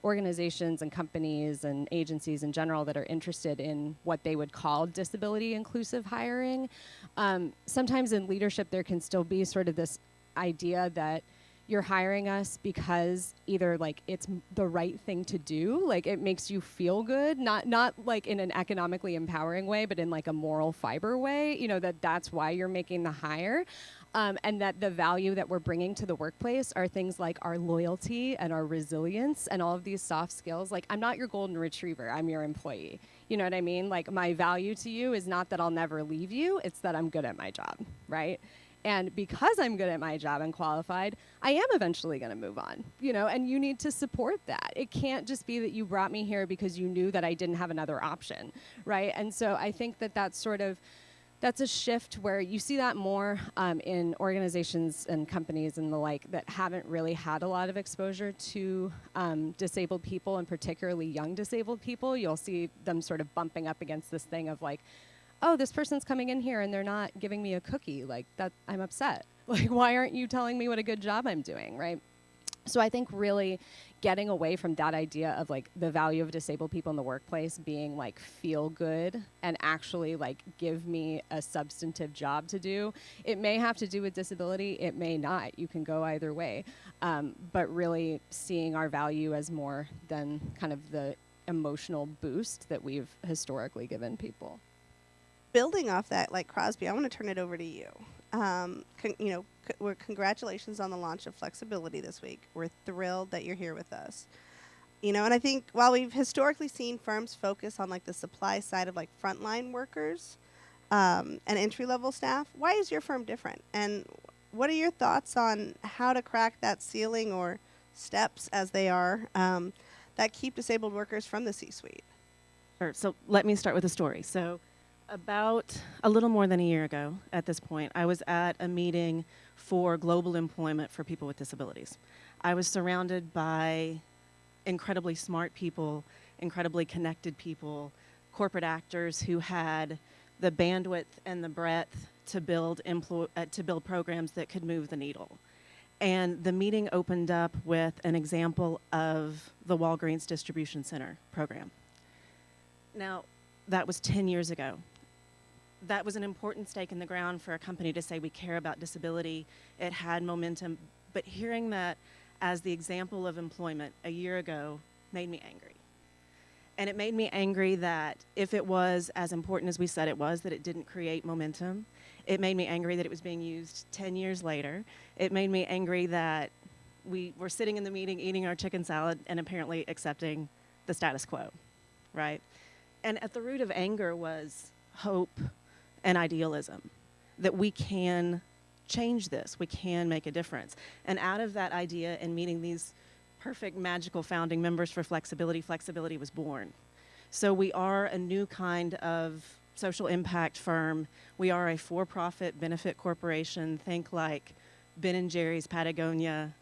organizations and companies and agencies in general that are interested in what they would call disability inclusive hiring. Sometimes in leadership there can still be sort of this idea that you're hiring us because either like it's the right thing to do, like it makes you feel good, not like in an economically empowering way, but in like a moral fiber way, you know, that's why you're making the hire. And that the value that we're bringing to the workplace are things like our loyalty and our resilience and all of these soft skills. Like, I'm not your golden retriever, I'm your employee. You know what I mean? Like, my value to you is not that I'll never leave you, it's that I'm good at my job, right? And because I'm good at my job and qualified, I am eventually going to move on, you know, and you need to support that. It can't just be that you brought me here because you knew that I didn't have another option, right? And so I think that that's a shift where you see that more in organizations and companies and the like that haven't really had a lot of exposure to disabled people, and particularly young disabled people. You'll see them sort of bumping up against this thing of like, oh, this person's coming in here and they're not giving me a cookie. Like, that, I'm upset. Like, why aren't you telling me what a good job I'm doing, right? So I think really getting away from that idea of like the value of disabled people in the workplace being like feel good and actually like give me a substantive job to do. It may have to do with disability, it may not. You can go either way. But really seeing our value as more than kind of the emotional boost that we've historically given people. Building off that, like Crosby, I want to turn it over to you. Congratulations on the launch of Flexibility this week. We're thrilled that you're here with us. You know, and I think while we've historically seen firms focus on like the supply side of like frontline workers and entry-level staff, why is your firm different? And what are your thoughts on how to crack that ceiling or steps as they are that keep disabled workers from the C-suite? Sure. So let me start with a story. So about a little more than a year ago at this point, I was at a meeting for global employment for people with disabilities. I was surrounded by incredibly smart people, incredibly connected people, corporate actors who had the bandwidth and the breadth to build programs that could move the needle. And the meeting opened up with an example of the Walgreens Distribution Center program. Now, that was 10 years ago. That was an important stake in the ground for a company to say we care about disability. It had momentum, but hearing that as the example of employment a year ago made me angry. And it made me angry that if it was as important as we said it was, that it didn't create momentum. It made me angry that it was being used 10 years later. It made me angry that we were sitting in the meeting eating our chicken salad and apparently accepting the status quo, right? And at the root of anger was hope and idealism, that we can change this, we can make a difference. And out of that idea and meeting these perfect, magical founding members for Flexibility, Flexibility was born. So we are a new kind of social impact firm. We are a for-profit benefit corporation. Think like Ben & Jerry's, Patagonia,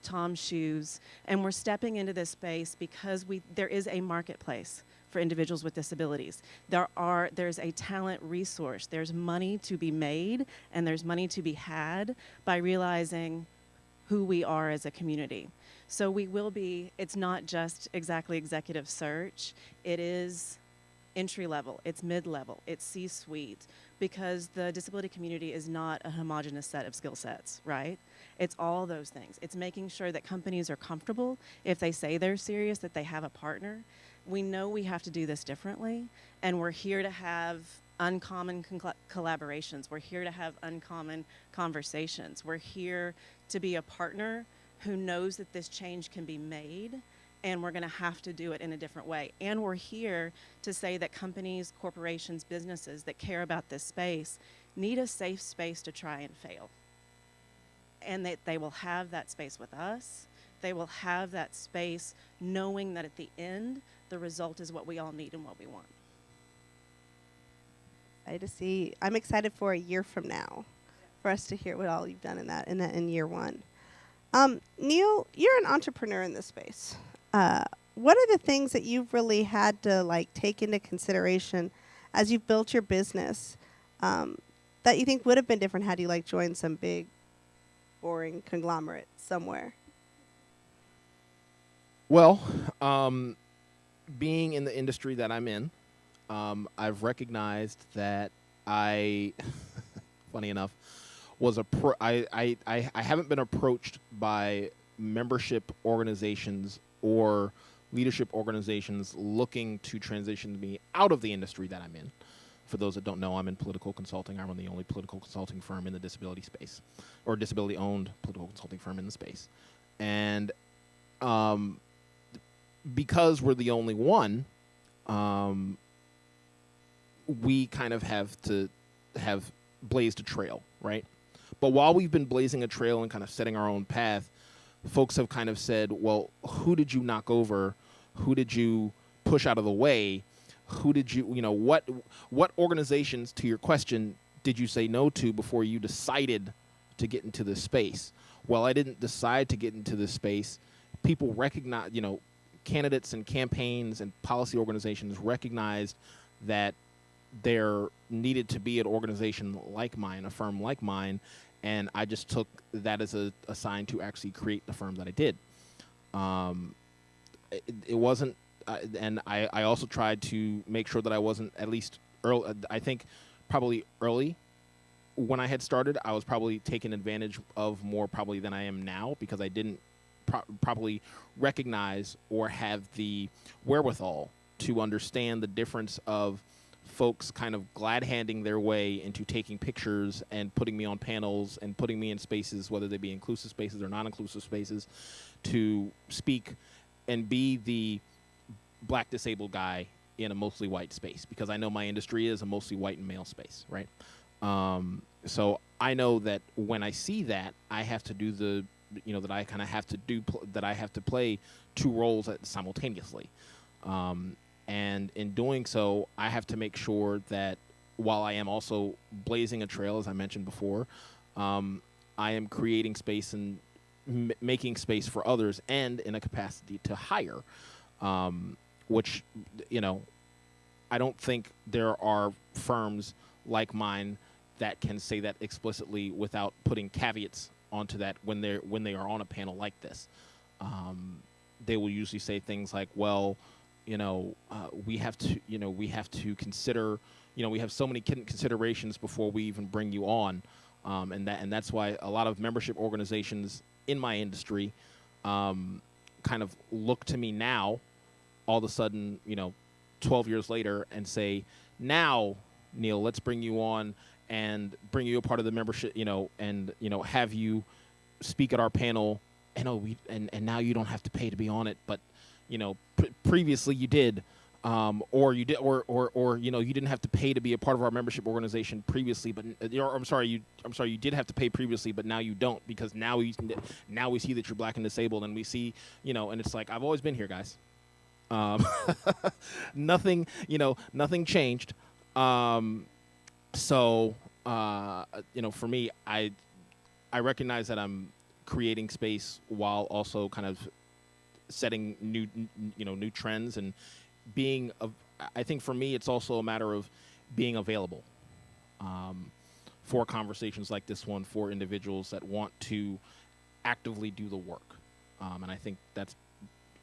Tom's Shoes. And we're stepping into this space because there is a marketplace for individuals with disabilities. There's a talent resource. There's money to be made and there's money to be had by realizing who we are as a community. So it's not just exactly executive search. It is entry level, it's mid-level, it's C-suite. because the disability community is not a homogenous set of skill sets, right? It's all those things. It's making sure that companies are comfortable if they say they're serious, that they have a partner. We know we have to do this differently, and we're here to have uncommon collaborations. We're here to have uncommon conversations. We're here to be a partner who knows that this change can be made, and we're going to have to do it in a different way. And we're here to say that companies, corporations, businesses that care about this space need a safe space to try and fail. And that they will have that space with us. They will have that space knowing that at the end, the result is what we all need and what we want. I'm excited for a year from now for us to hear what all you've done in year one. Neil, you're an entrepreneur in this space. What are the things that you've really had to take into consideration as you've built your business that you think would have been different had you joined some big, boring conglomerate somewhere? Well, being in the industry that I'm in, I've recognized that I, funny enough, I haven't been approached by membership organizations or leadership organizations looking to transition me out of the industry that I'm in. For those that don't know, I'm in political consulting. I run the only political consulting firm in the disability space, or disability-owned political consulting firm in the space. And because we're the only one, we kind of have blazed a trail, right? But while we've been blazing a trail and kind of setting our own path, folks have kind of said, well, who did you knock over? Who did you push out of the way? Who did you, what organizations, to your question, did you say no to before you decided to get into this space? Well, I didn't decide to get into this space. People recognize, candidates and campaigns and policy organizations recognized that there needed to be an organization like mine, a firm like mine, and I just took that as a sign to actually create the firm that I did. It wasn't, and I also tried to make sure that I wasn't, at least early, I think probably early when I had started, I was probably taken advantage of more probably than I am now, because I didn't probably recognize or have the wherewithal to understand the difference of folks kind of glad-handing their way into taking pictures and putting me on panels and putting me in spaces, whether they be inclusive spaces or non-inclusive spaces, to speak and be the black disabled guy in a mostly white space, because I know my industry is a mostly white and male space, right? So I know that when I see that, I have to do that I kind of have to do, that I have to play two roles simultaneously. And in doing so, I have to make sure that while I am also blazing a trail, as I mentioned before, I am creating space and making space for others, and in a capacity to hire, which, I don't think there are firms like mine that can say that explicitly without putting caveats onto that when they are on a panel like this. They will usually say things like, well, we have to consider, we have so many considerations before we even bring you on. And that's why a lot of membership organizations in my industry kind of look to me now, all of a sudden, 12 years later, and say, now, Neil, let's bring you on and bring you a part of the membership, and have you speak at our panel. And now you don't have to pay to be on it, but previously you did, or you did, or you didn't have to pay to be a part of our membership organization previously, but I'm sorry, you did have to pay previously, but now you don't, because now we see that you're black and disabled, and we see, and it's like, I've always been here, guys. Nothing changed. So for me, I recognize that I'm creating space while also kind of setting new trends, and being I think for me it's also a matter of being available for conversations like this one, for individuals that want to actively do the work, and I think that's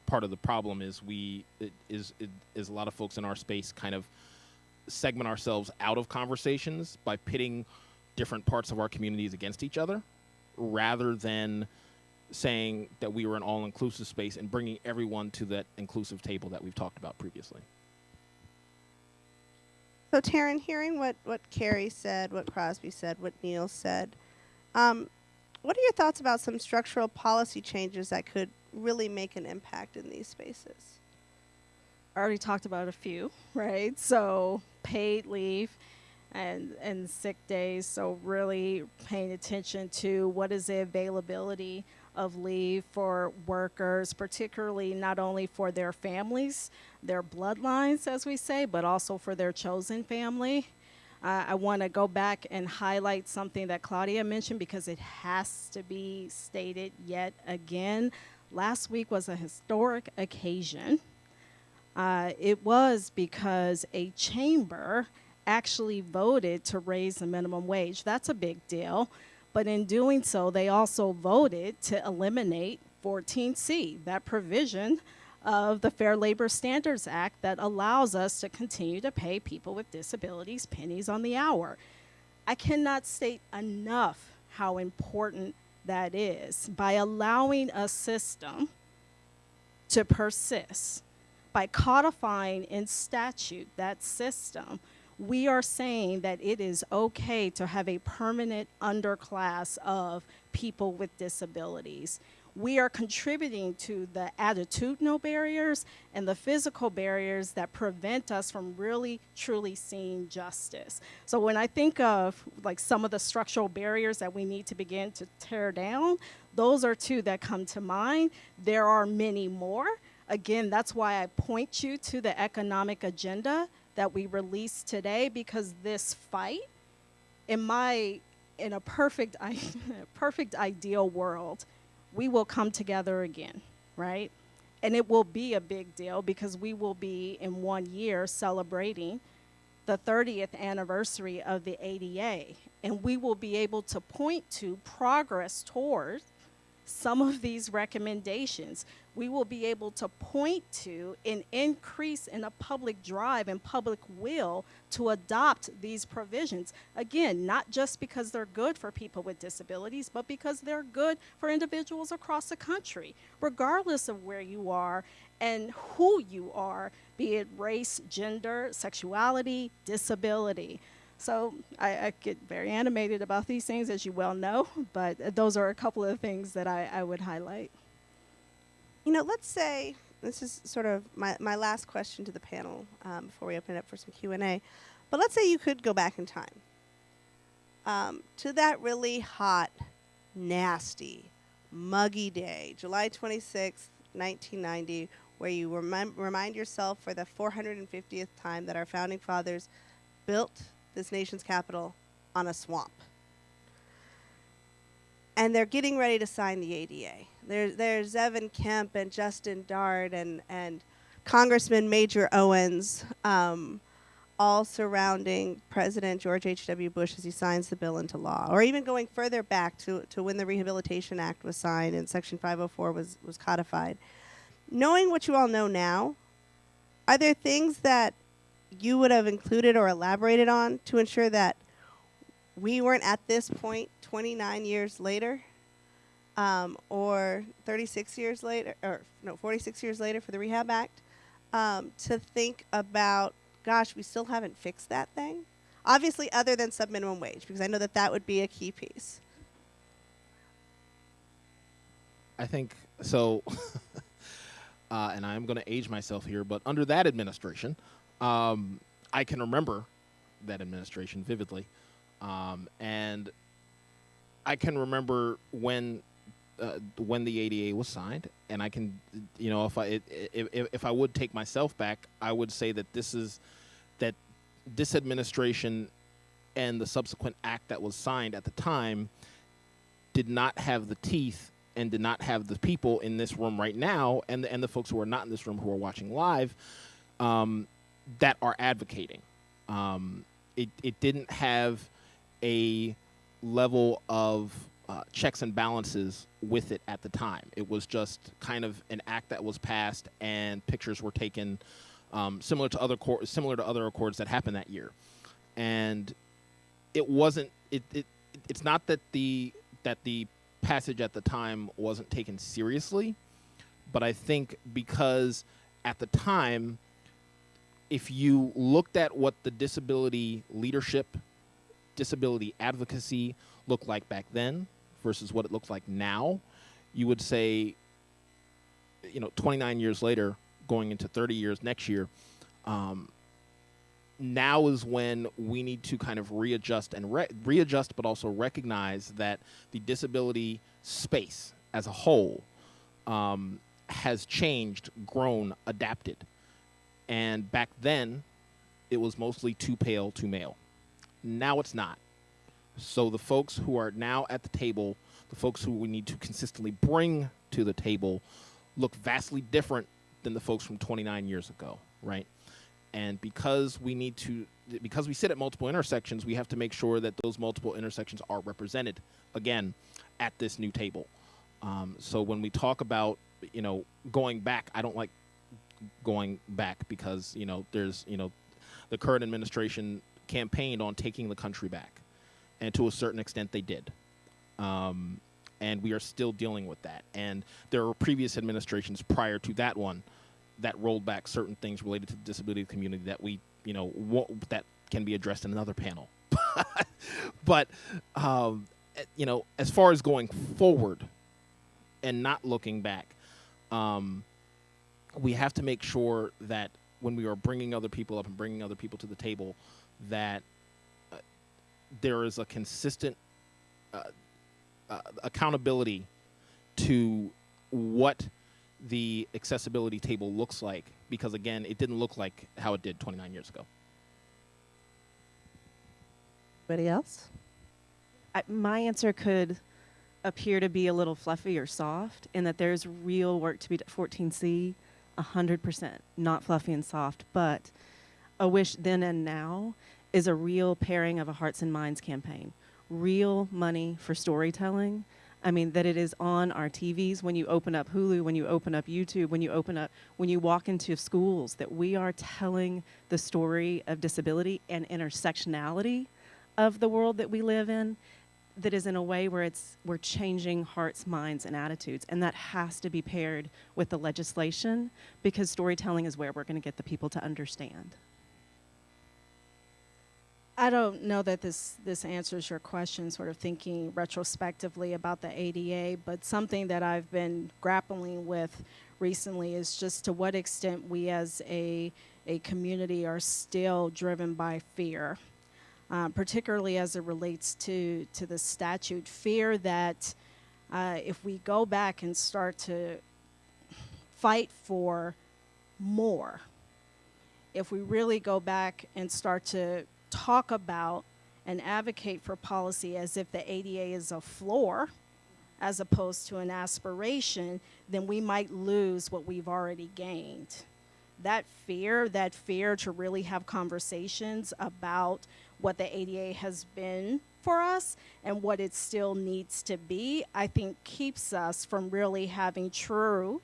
part of the problem is a lot of folks in our space kind of segment ourselves out of conversations by pitting different parts of our communities against each other, rather than saying that we were an all-inclusive space and bringing everyone to that inclusive table that we've talked about previously. So, Taryn, hearing what Carrie said, what Crosby said, what Neil said, what are your thoughts about some structural policy changes that could really make an impact in these spaces? I already talked about a few, right? So paid leave and sick days. So really paying attention to what is the availability of leave for workers, particularly not only for their families, their bloodlines, as we say, but also for their chosen family. I want to go back and highlight something that Claudia mentioned because it has to be stated yet again. Last week was a historic occasion. It was because a chamber actually voted to raise the minimum wage. That's a big deal. But in doing so, they also voted to eliminate 14C, that provision of the Fair Labor Standards Act that allows us to continue to pay people with disabilities pennies on the hour. I cannot state enough how important that is. By allowing a system to persist, by codifying in statute that system, we are saying that it is okay to have a permanent underclass of people with disabilities. We are contributing to the attitudinal barriers and the physical barriers that prevent us from really, truly seeing justice. So when I think of like some of the structural barriers that we need to begin to tear down, those are two that come to mind. There are many more. Again, that's why I point you to the economic agenda that we released today, because this fight, in a perfect ideal world, we will come together again, right? And it will be a big deal because we will be in 1 year celebrating the 30th anniversary of the ADA. And we will be able to point to progress towards some of these recommendations. We will be able to point to an increase in a public drive and public will to adopt these provisions. Again, not just because they're good for people with disabilities, but because they're good for individuals across the country, regardless of where you are and who you are, be it race, gender, sexuality, disability. So I get very animated about these things, as you well know, but those are a couple of things that I would highlight. You know, let's say, this is sort of my last question to the panel before we open it up for some Q&A, but let's say you could go back in time to that really hot, nasty, muggy day, July 26th, 1990, where you remind yourself for the 450th time that our founding fathers built this nation's capital on a swamp. And they're getting ready to sign the ADA. There's Evan Kemp and Justin Dart and Congressman Major Owens, all surrounding President George H.W. Bush as he signs the bill into law. Or even going further back to when the Rehabilitation Act was signed and Section 504 was codified. Knowing what you all know now, are there things that you would have included or elaborated on to ensure that we weren't at this point 29 years later, or 36 years later, or no, 46 years later for the Rehab Act, to think about, gosh, we still haven't fixed that thing? Obviously, other than sub-minimum wage, because I know that would be a key piece. I think so, and I'm going to age myself here, but under that administration, I can remember that administration vividly, and I can remember when the ADA was signed, and I can, you know, if I would take myself back, I would say that this administration and the subsequent act that was signed at the time did not have the teeth and did not have the people in this room right now, and the folks who are not in this room who are watching live, that are advocating. It didn't have a level of checks and balances with it at the time. It was just kind of an act that was passed and pictures were taken similar to other accords that happened that year. And it wasn't. It's not that the passage at the time wasn't taken seriously, but I think because at the time, if you looked at what the disability leadership, disability advocacy looked like back then versus what it looks like now, you would say, 29 years later, going into 30 years next year, now is when we need to kind of readjust, but also recognize that the disability space as a whole has changed, grown, adapted. And back then, it was mostly too pale, too male. Now it's not. So the folks who are now at the table, the folks who we need to consistently bring to the table, look vastly different than the folks from 29 years ago, right? And because we sit at multiple intersections, we have to make sure that those multiple intersections are represented, again, at this new table. So when we talk about, going back, I don't like going back because, there's, the current administration campaigned on taking the country back. And to a certain extent, they did. And we are still dealing with that. And there were previous administrations prior to that one that rolled back certain things related to the disability community that we, that can be addressed in another panel. But, as far as going forward and not looking back, we have to make sure that when we are bringing other people up and bringing other people to the table, that there is a consistent accountability to what the accessibility table looks like, because again, it didn't look like how it did 29 years ago. Anybody else? My answer could appear to be a little fluffy or soft, in that there's real work to be done. 14C, 100%, not fluffy and soft, but a wish then and now is a real pairing of a Hearts and Minds campaign. Real money for storytelling. I mean, that it is on our TVs when you open up Hulu, when you open up YouTube, when you walk into schools, that we are telling the story of disability and intersectionality of the world that we live in, that is in a way where we're changing hearts, minds, and attitudes. And that has to be paired with the legislation, because storytelling is where we're going to get the people to understand. I don't know that this answers your question, sort of thinking retrospectively about the ADA, but something that I've been grappling with recently is just to what extent we as a community are still driven by fear, particularly as it relates to the statute. Fear that if we go back and start to fight for more, if we really go back and start to talk about and advocate for policy as if the ADA is a floor as opposed to an aspiration, then we might lose what we've already gained. That fear to really have conversations about what the ADA has been for us and what it still needs to be, I think keeps us from really having true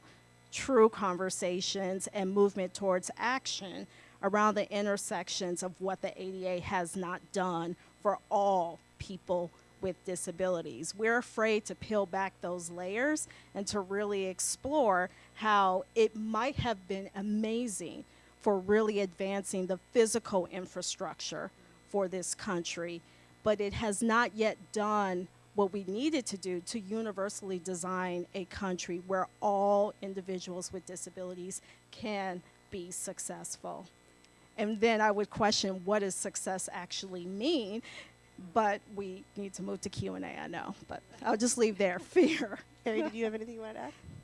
conversations and movement towards action around the intersections of what the ADA has not done for all people with disabilities. We're afraid to peel back those layers and to really explore how it might have been amazing for really advancing the physical infrastructure for this country, but it has not yet done what we needed to do to universally design a country where all individuals with disabilities can be successful. And then I would question, what does success actually mean? But we need to move to Q&A, I know. But I'll just leave there. Fear. Carrie, did you have anything you want to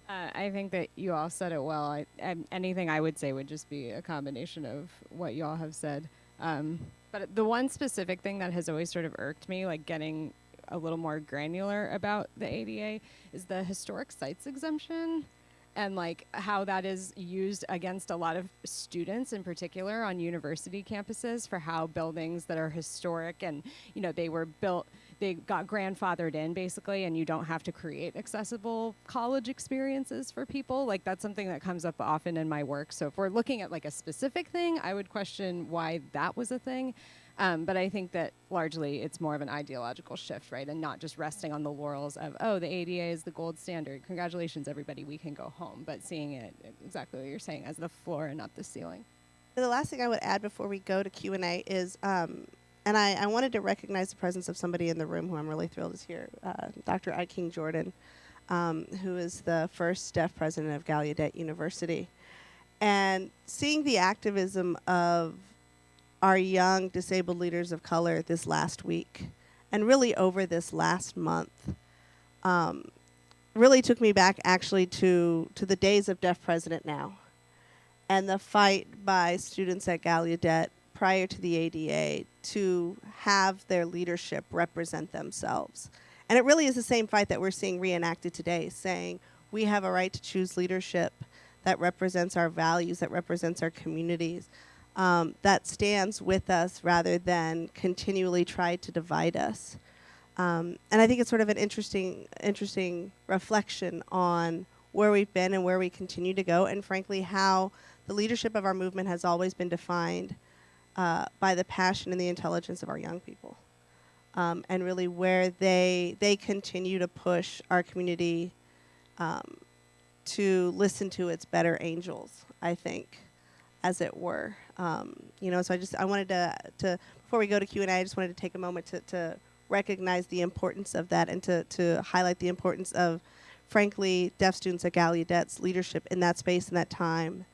add? I think that you all said it well. Anything I would say would just be a combination of what you all have said. But the one specific thing that has always sort of irked me, like getting a little more granular about the ADA, is the historic sites exemption, and like how that is used against a lot of students in particular on university campuses for how buildings that are historic and, they were built they got grandfathered in basically, and you don't have to create accessible college experiences for people. Like that's something that comes up often in my work. So if we're looking at like a specific thing, I would question why that was a thing. But I think that largely it's more of an ideological shift, right? And not just resting on the laurels of, oh, the ADA is the gold standard. Congratulations, everybody, we can go home. But seeing it exactly what you're saying as the floor and not the ceiling. The last thing I would add before we go to Q&A is, and I wanted to recognize the presence of somebody in the room who I'm really thrilled is here, Dr. I. King Jordan, who is the first deaf president of Gallaudet University. And seeing the activism of our young disabled leaders of color this last week, and really over this last month, really took me back actually to the days of Deaf President Now, and the fight by students at Gallaudet prior to the ADA to have their leadership represent themselves. And it really is the same fight that we're seeing reenacted today, saying we have a right to choose leadership that represents our values, that represents our communities, that stands with us rather than continually try to divide us. And I think it's sort of an interesting reflection on where we've been and where we continue to go, and frankly how the leadership of our movement has always been defined by the passion and the intelligence of our young people, and really where they continue to push our community to listen to its better angels, I think, as it were. So I wanted to before we go to Q&A, I just wanted to take a moment to recognize the importance of that and to highlight the importance of, frankly, deaf students at Gallaudet's leadership in that space and that time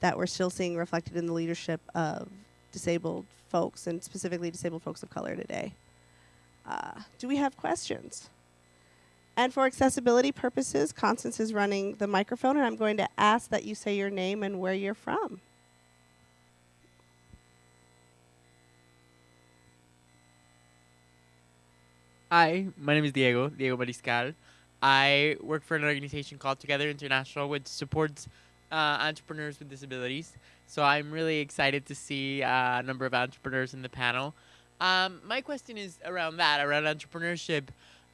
that we're still seeing reflected in the leadership of disabled folks, and specifically disabled folks of color today. Do we have questions? And for accessibility purposes, Constance is running the microphone, and I'm going to ask that you say your name and where you're from. Hi, my name is Diego Mariscal. I work for an organization called Together International, which supports entrepreneurs with disabilities. So I'm really excited to see a number of entrepreneurs in the panel. My question is around entrepreneurship.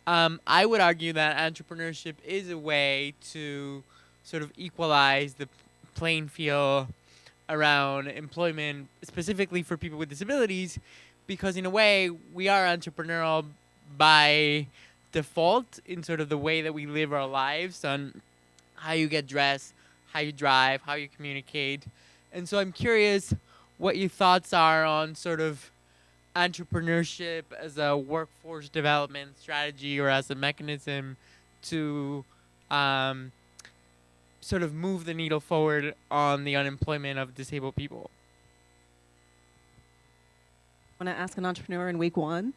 I would argue that entrepreneurship is a way to sort of equalize the playing field around employment, specifically for people with disabilities, because in a way we are entrepreneurial by default in sort of the way that we live our lives, on how you get dressed, how you drive, how you communicate. And so I'm curious what your thoughts are on sort of entrepreneurship as a workforce development strategy or as a mechanism to sort of move the needle forward on the unemployment of disabled people. Want to ask an entrepreneur in week one?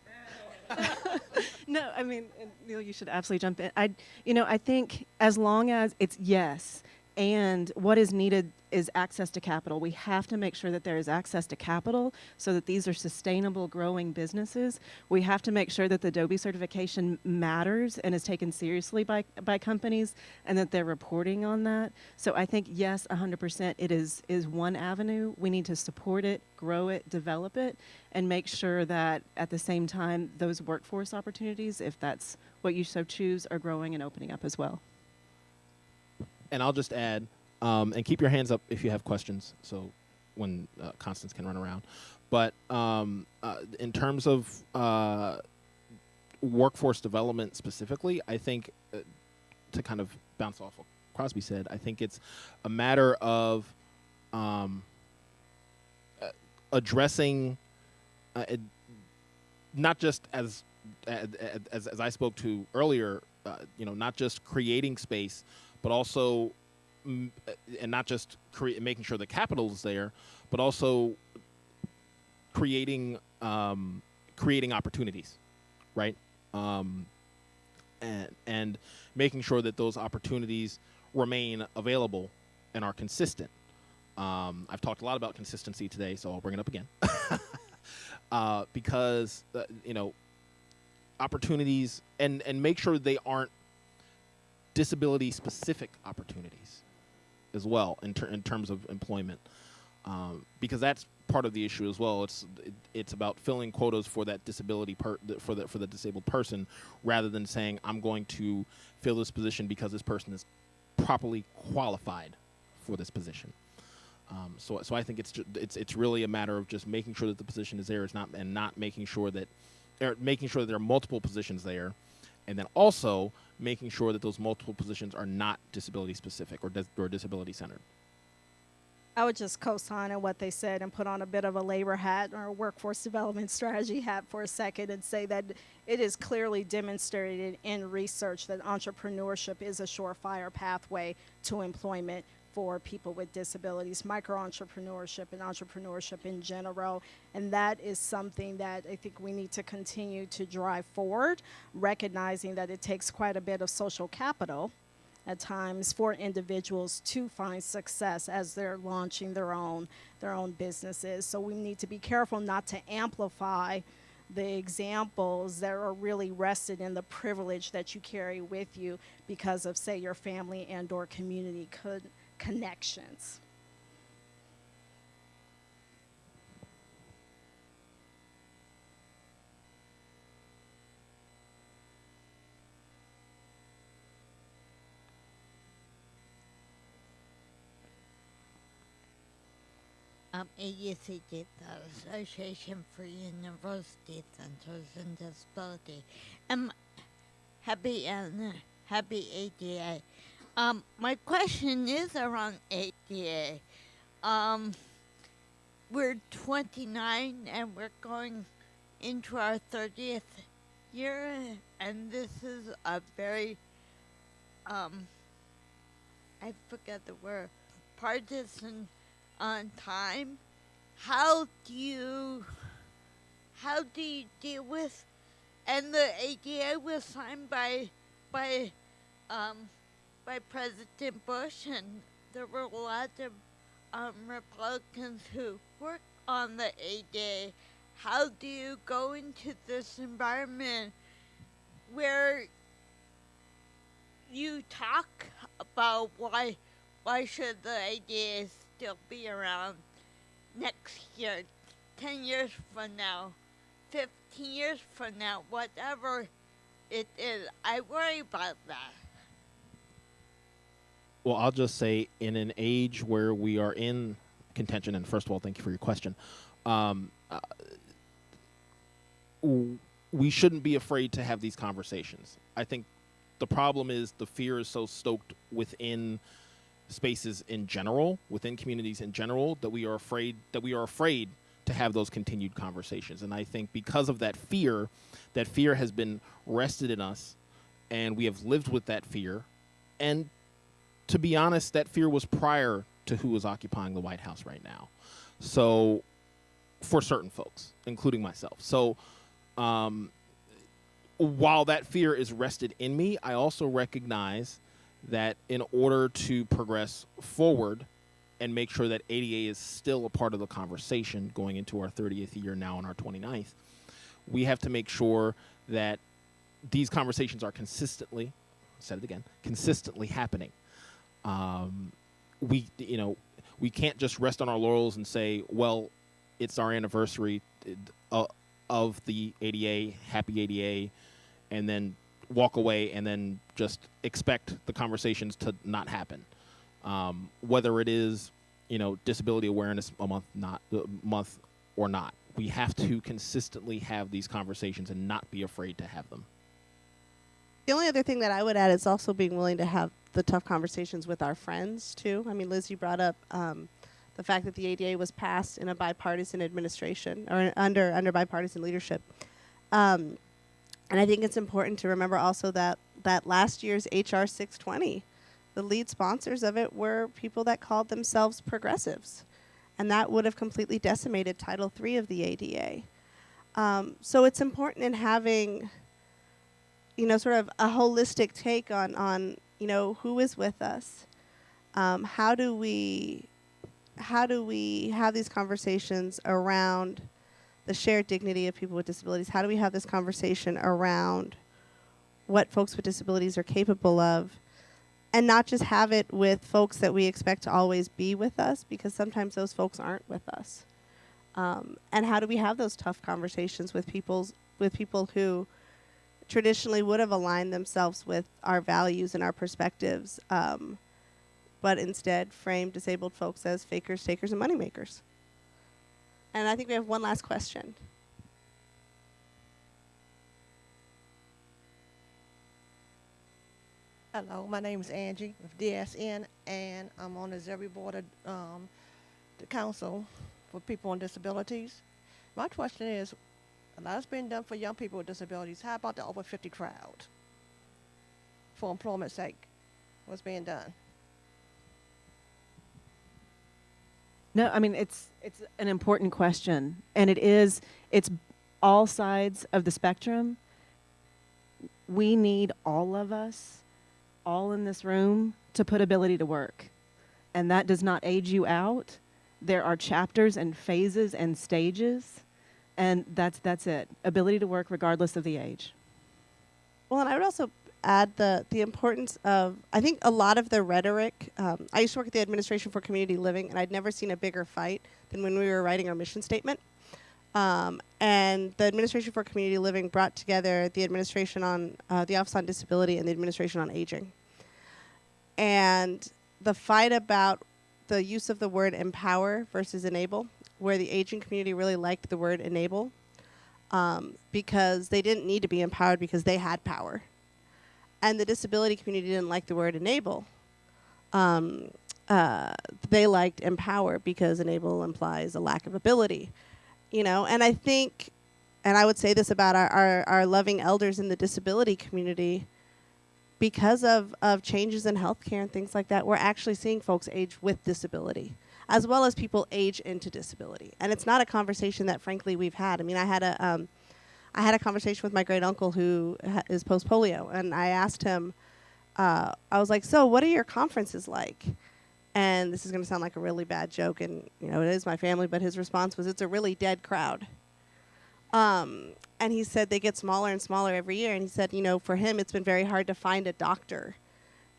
No, I mean, Neil, you should absolutely jump in. I think as long as it's yes, and what is needed is access to capital. We have to make sure that there is access to capital so that these are sustainable, growing businesses. We have to make sure that the Adobe certification matters and is taken seriously by companies, and that they're reporting on that. So I think, yes, 100%, it is one avenue. We need to support it, grow it, develop it, and make sure that at the same time, those workforce opportunities, if that's what you so choose, are growing and opening up as well. And I'll just add, and keep your hands up if you have questions, so when Constance can run around. But in terms of workforce development specifically, I think, to kind of bounce off what Crosby said, I think it's a matter of addressing, not just as I spoke to earlier, not just creating space, but also, and not just making sure the capital is there, but also creating opportunities, right? And making sure that those opportunities remain available and are consistent. I've talked a lot about consistency today, so I'll bring it up again. Because opportunities, and make sure they aren't disability-specific opportunities as well in terms of employment, because that's part of the issue as well. It's about filling quotas for that disability for the disabled person, rather than saying I'm going to fill this position because this person is properly qualified for this position. So I think it's really a matter of just making sure that the position is there, not making sure that there are multiple positions there, and then also making sure that those multiple positions are not disability specific or disability centered. I would just co-sign on what they said and put on a bit of a labor hat or a workforce development strategy hat for a second and say that it is clearly demonstrated in research that entrepreneurship is a surefire pathway to employment for people with disabilities, micro-entrepreneurship and entrepreneurship in general. And that is something that I think we need to continue to drive forward, recognizing that it takes quite a bit of social capital at times for individuals to find success as they're launching their own businesses. So we need to be careful not to amplify the examples that are really rested in the privilege that you carry with you because of, say, your family and or community connections. AUCD, the Association for University Centers and Disability. Happy ADA. My question is around ADA. We're 29 and we're going into our 30th year, and this is a very, I forget the word, partisan on time. How do you deal with, and the ADA was signed by President Bush, and there were a lot of Republicans who worked on the ADA. How do you go into this environment where you talk about why should the ADA still be around next year, 10 years from now, 15 years from now, whatever it is? I worry about that. Well, I'll just say, in an age where we are in contention, and first of all, thank you for your question, we shouldn't be afraid to have these conversations. I think the problem is the fear is so stoked within spaces in general, within communities in general, that we are afraid to have those continued conversations. And I think because of that fear has been rested in us, and we have lived with that fear. And to be honest, that fear was prior to who was occupying the White House right now. So, for certain folks, including myself. So, while that fear is rested in me, I also recognize that in order to progress forward and make sure that ADA is still a part of the conversation going into our 30th year now and our 29th, we have to make sure that these conversations are consistently happening. We can't just rest on our laurels and say, well, it's our anniversary of the ADA, happy ADA, and then walk away and then just expect the conversations to not happen. Whether it is, Disability Awareness month or not, we have to consistently have these conversations and not be afraid to have them. The only other thing that I would add is also being willing to have the tough conversations with our friends, too. I mean, Liz, you brought up the fact that the ADA was passed in a bipartisan administration, or under bipartisan leadership. And I think it's important to remember also that last year's HR 620, the lead sponsors of it were people that called themselves progressives. And that would have completely decimated Title III of the ADA. So it's important in having, sort of a holistic take on who is with us. How do we have these conversations around the shared dignity of people with disabilities? How do we have this conversation around what folks with disabilities are capable of, and not just have it with folks that we expect to always be with us, because sometimes those folks aren't with us. And how do we have those tough conversations with people who traditionally would have aligned themselves with our values and our perspectives, but instead frame disabled folks as fakers, takers, and moneymakers? And I think we have one last question. Hello, my name is Angie with DSN, and I'm on the Missouri Board of the Council for People with Disabilities. My question is, a lot's been done for young people with disabilities. How about the over 50 crowd? For employment's sake, what's being done? No, I mean, it's an important question, and it's all sides of the spectrum. We need all of us, all in this room, to put ability to work. And that does not age you out. There are chapters and phases and stages, and that's it. Ability to work regardless of the age. Well, and I would also add the importance of, I think a lot of the rhetoric, I used to work at the Administration for Community Living, and I'd never seen a bigger fight than when we were writing our mission statement. And the Administration for Community Living brought together the administration on the Office on Disability and the Administration on Aging. And the fight about the use of the word empower versus enable, where the aging community really liked the word enable, because they didn't need to be empowered because they had power. And the disability community didn't like the word enable. They liked empower because enable implies a lack of ability. You know, and I think, and I would say this about our loving elders in the disability community, because of changes in healthcare and things like that, we're actually seeing folks age with disability, as well as people age into disability. And it's not a conversation that, frankly, we've had. I mean, I had a conversation with my great uncle who is post-polio, and I asked him, I was like, so what are your conferences like? And this is going to sound like a really bad joke, and you know, it is my family, but his response was, it's a really dead crowd. And he said they get smaller and smaller every year, and he said, you know, for him, it's been very hard to find a doctor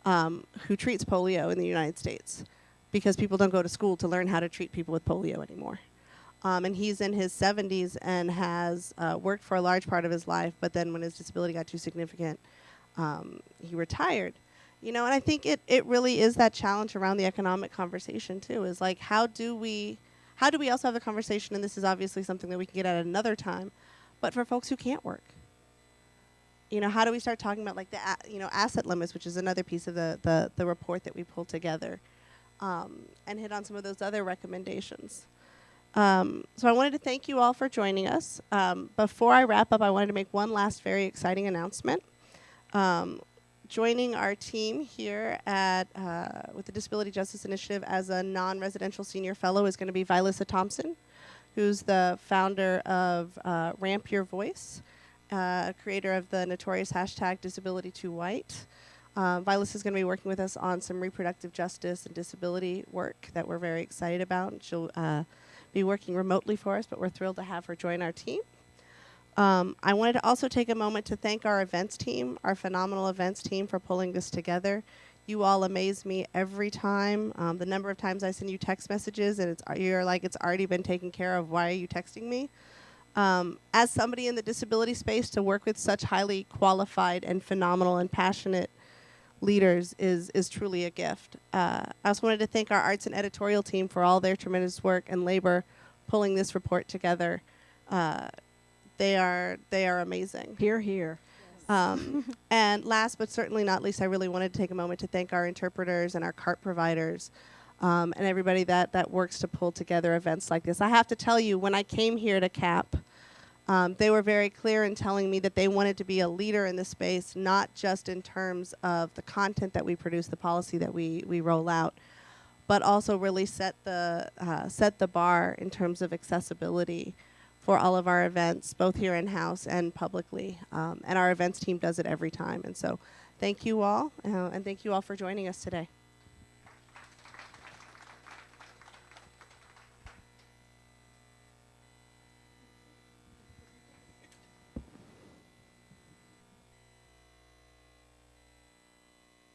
who treats polio in the United States, because people don't go to school to learn how to treat people with polio anymore. And he's in his 70s and has worked for a large part of his life, but then when his disability got too significant, he retired. You know, and I think it really is that challenge around the economic conversation too, is like, how do we also have the conversation, and this is obviously something that we can get at another time, but for folks who can't work, you know, how do we start talking about like the asset limits, which is another piece of the report that we pulled together, and hit on some of those other recommendations. So I wanted to thank you all for joining us. Before I wrap up, I wanted to make one last very exciting announcement. Joining our team here at with the Disability Justice Initiative as a non-residential senior fellow is going to be Vilissa Thompson, who's the founder of Ramp Your Voice, creator of the notorious hashtag Disability2White. Vilissa is going to be working with us on some reproductive justice and disability work that we're very excited about. And she'll be working remotely for us, but we're thrilled to have her join our team. I wanted to also take a moment to thank our events team, our phenomenal events team, for pulling this together. You all amaze me every time. The number of times I send you text messages and you're like, it's already been taken care of. Why are you texting me? As somebody in the disability space, to work with such highly qualified and phenomenal and passionate leaders is truly a gift. I also wanted to thank our arts and editorial team for all their tremendous work and labor pulling this report together. They are amazing. Hear, hear. And last but certainly not least, I really wanted to take a moment to thank our interpreters and our CART providers, and everybody that works to pull together events like this. I have to tell you, when I came here to CAP, they were very clear in telling me that they wanted to be a leader in this space, not just in terms of the content that we produce, the policy that we roll out, but also really set the bar in terms of accessibility for all of our events, both here in-house and publicly. And our events team does it every time. And so thank you all, and thank you all for joining us today.